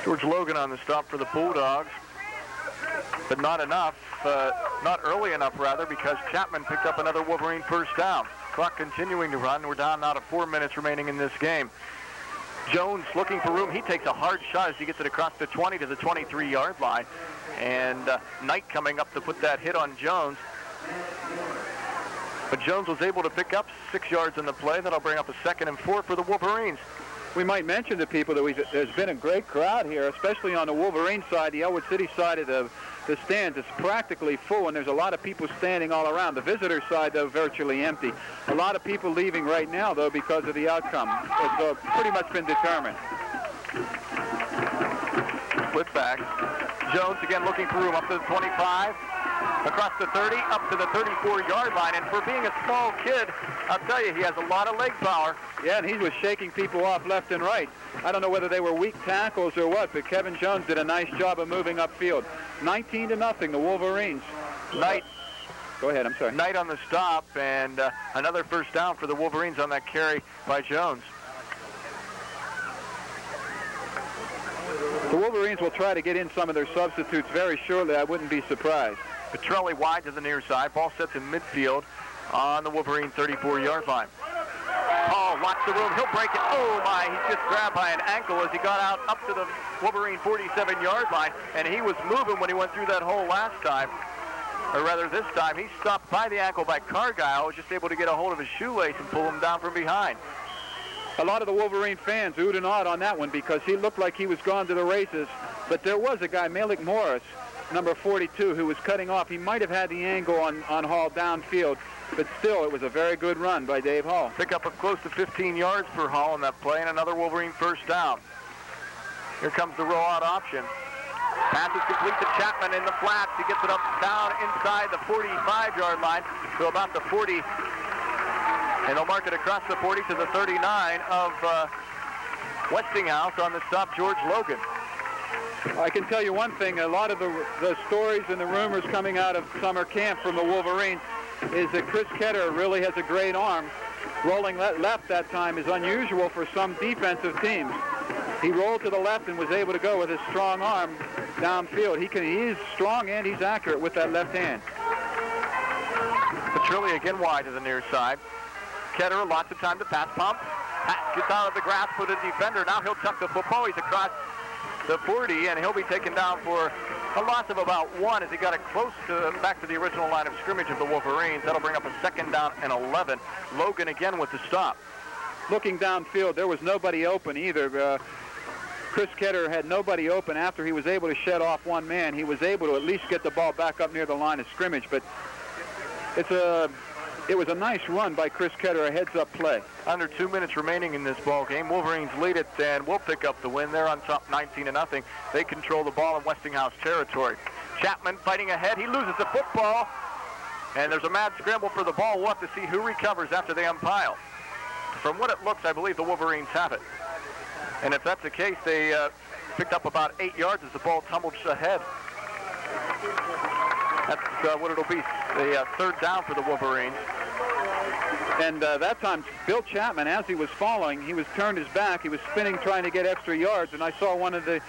George Logan on the stop for the Bulldogs, but not enough, not early enough rather, because Chapman picked up another Wolverine 1st down. Clock continuing to run. We're down now to 4 minutes remaining in this game. Jones looking for room. He takes a hard shot as he gets it across the 20 to the 23-yard line, and Knight coming up to put that hit on Jones. But Jones was able to pick up 6 yards in the play. That'll bring up a 2nd and 4 for the Wolverines. We might mention to people that there's been a great crowd here, especially on the Wolverine side. The Ellwood City side of the stands is practically full, and there's a lot of people standing all around. The visitor side, though, virtually empty. A lot of people leaving right now, though, because of the outcome. It's pretty much been determined. Split back. Jones again looking for room up to the 25. Across the 30, up to the 34-yard line. And for being a small kid, I'll tell you, he has a lot of leg power. Yeah, and he was shaking people off left and right. I don't know whether they were weak tackles or what, but Kevin Jones did a nice job of moving upfield. 19-0, the Wolverines. Knight. Go ahead, I'm sorry. Knight on the stop, and another 1st down for the Wolverines on that carry by Jones. The Wolverines will try to get in some of their substitutes very shortly. I wouldn't be surprised. Petrelli wide to the near side. Ball sets in midfield on the Wolverine 34-yard line. Paul watch the room. He'll break it. Oh, my. He's just grabbed by an ankle as he got out up to the Wolverine 47-yard line, and he was moving when he went through that hole last time. Or rather, this time, he stopped by the ankle by Cargyle, was just able to get a hold of his shoelace and pull him down from behind. A lot of the Wolverine fans oohed and awed on that one because he looked like he was gone to the races. But there was a guy, Malik Morris, number 42, who was cutting off. He might have had the angle on Hall downfield, but still, it was a very good run by Dave Hall. Pick up of close to 15 yards for Hall on that play, and another Wolverine 1st down. Here comes the rollout option. Pass is complete to Chapman in the flats. He gets it up down inside the 45-yard line to about the 40. And they'll mark it across the 40 to the 39 of Westinghouse on the stop, George Logan. I can tell you one thing. A lot of the stories and the rumors coming out of summer camp from the Wolverines is that Chris Ketterer really has a great arm. Rolling left that time is unusual for some defensive teams. He rolled to the left and was able to go with his strong arm downfield. He is strong and he's accurate with that left hand. Petrilli again wide to the near side. Ketterer, lots of time to pass. Pump. Gets out of the grasp of the defender. Now he'll tuck the football. He's across the 40, and he'll be taken down for a loss of about 1 as he got it close to back to the original line of scrimmage of the Wolverines. That'll bring up a 2nd down and 11. Logan again with the stop. Looking downfield, there was nobody open either. Chris Ketterer had nobody open after he was able to shed off one man. He was able to at least get the ball back up near the line of scrimmage, but it was a nice run by Chris Ketterer, a heads-up play. Under 2 minutes remaining in this ball game. Wolverines lead it, and we'll pick up the win. They're on top 19-0. They control the ball in Westinghouse territory. Chapman fighting ahead. He loses the football, and there's a mad scramble for the ball. We'll have to see who recovers after they umpile. From what it looks, I believe the Wolverines have it. And if that's the case, they picked up about 8 yards as the ball tumbled ahead. That's what it'll be, the 3rd down for the Wolverines. And that time, Bill Chapman, as he was following, he was turned his back. He was spinning, trying to get extra yards, and I saw one of the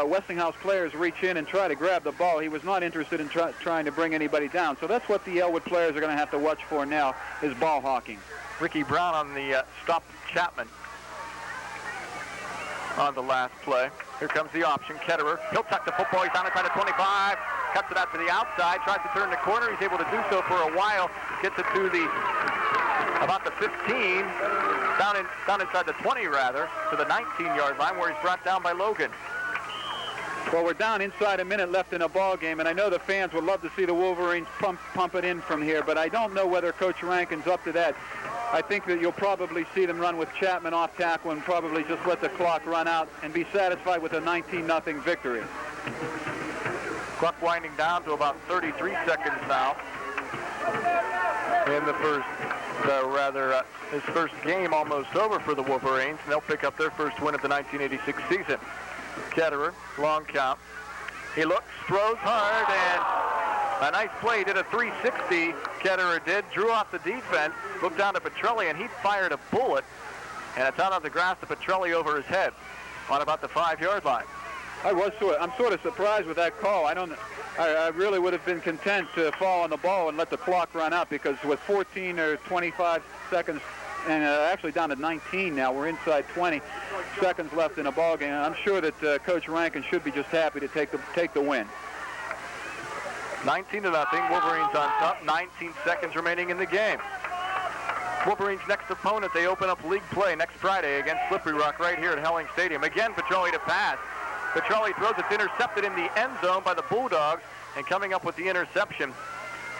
Westinghouse players reach in and try to grab the ball. He was not interested in trying to bring anybody down. So that's what the Ellwood players are going to have to watch for now, is ball hawking. Ricky Brown on the stop Chapman on the last play. Here comes the option. Ketterer, he'll tuck the football. He's on inside the 25. Cuts it out to the outside. Tries to turn the corner. He's able to do so for a while. Gets it to about the 15. Down inside the 20, rather, to the 19-yard line where he's brought down by Logan. Well, we're down inside a minute left in a ball game, and I know the fans would love to see the Wolverines pump it in from here, but I don't know whether Coach Rankin's up to that. I think that you'll probably see them run with Chapman off tackle and probably just let the clock run out and be satisfied with a 19-0 victory. Clock winding down to about 33 seconds now in the first, his first game almost over for the Wolverines, and they'll pick up their first win of the 1986 season. Ketterer, long count. He looks, throws hard, and a nice play. Did a 360, Ketterer did. Drew off the defense, looked down to Petrilli, and he fired a bullet, and it's out of the grass to Petrilli over his head on about the 5-yard line. I'm sort of surprised with that call. I really would have been content to fall on the ball and let the clock run out, because with 14 or 25 seconds, and actually down to 19 now, we're inside 20 seconds left in a ball game. I'm sure that Coach Rankin should be just happy to take the win. 19-0, Wolverines on top. 19 seconds remaining in the game. Wolverines' next opponent, they open up league play next Friday against Slippery Rock right here at Helling Stadium. Again, Petrilli to pass. Petrilli throws. It's intercepted in the end zone by the Bulldogs, and coming up with the interception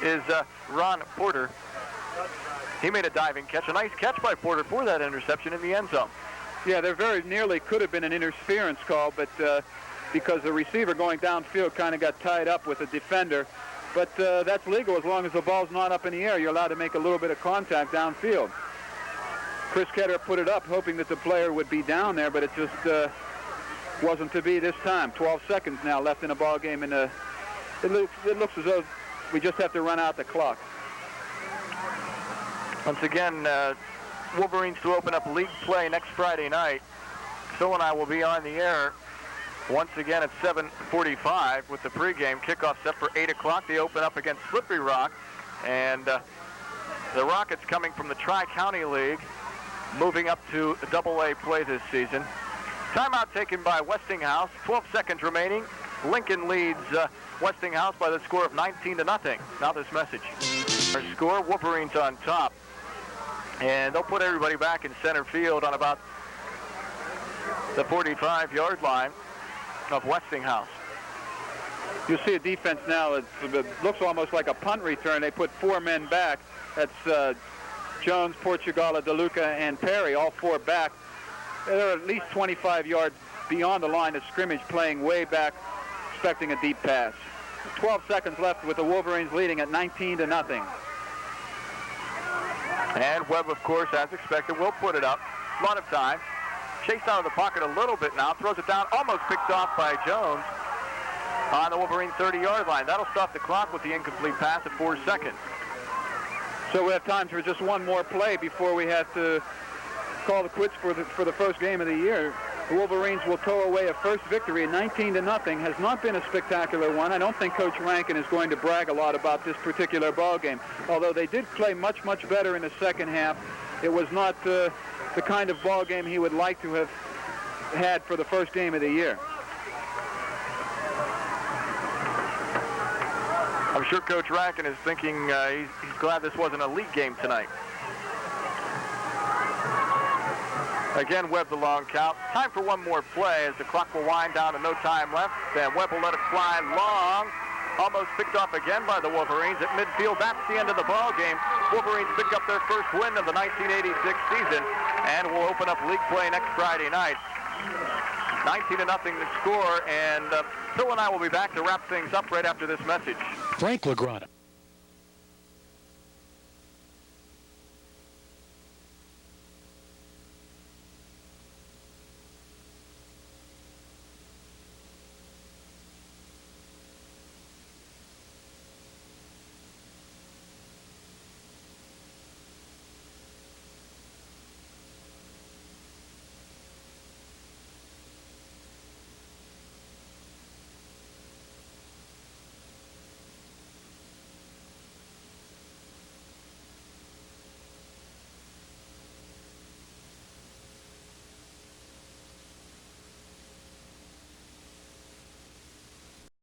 is Ron Porter. He made a diving catch, a nice catch by Porter for that interception in the end zone. Yeah, there very nearly could have been an interference call, but because the receiver going downfield kind of got tied up with the defender. But that's legal as long as the ball's not up in the air. You're allowed to make a little bit of contact downfield. Chris Ketterer put it up, hoping that the player would be down there, but it just wasn't to be this time. 12 seconds now left in a ball game, and it looks as though we just have to run out the clock. Once again, Wolverines to open up league play next Friday night. Phil and I will be on the air once again at 7:45 with the pregame. Kickoff set for 8 o'clock. They open up against Slippery Rock, and the Rockets, coming from the Tri-County League, moving up to AA play this season. Timeout taken by Westinghouse. 12 seconds remaining. Lincoln leads Westinghouse by the score of 19-0. Now this message. Our score, Wolverines on top. And they'll put everybody back in center field on about the 45-yard line of Westinghouse. You'll see a defense now that looks almost like a punt return. They put 4 men back. That's Jones, Portugala, DeLuca, and Perry, all 4 back. They're at least 25 yards beyond the line of scrimmage, playing way back, expecting a deep pass. 12 seconds left with the Wolverines leading at 19-0. And Webb, of course, as expected, will put it up. A lot of time. Chased out of the pocket a little bit now. Throws it down. Almost picked off by Jones. Wolverine 30-yard line. That'll stop the clock with the incomplete pass at 4 seconds. So we have time for just one more play before we have to call the quits for the first game of the year. The Wolverines will tow away a first victory, 19-0. Has not been a spectacular one. I don't think Coach Rankin is going to brag a lot about this particular ball game. Although they did play much, much better in the second half, it was not the kind of ball game he would like to have had for the first game of the year. I'm sure Coach Rankin is thinking he's glad this wasn't a league game tonight. Again, Webb the long count. Time for one more play as the clock will wind down and no time left. And Webb will let it fly long. Almost picked off again by the Wolverines at midfield. That's the end of the ball game. Wolverines pick up their first win of the 1986 season and will open up league play next Friday night. 19-0 the score, and Phil and I will be back to wrap things up right after this message. Frank LaGrana.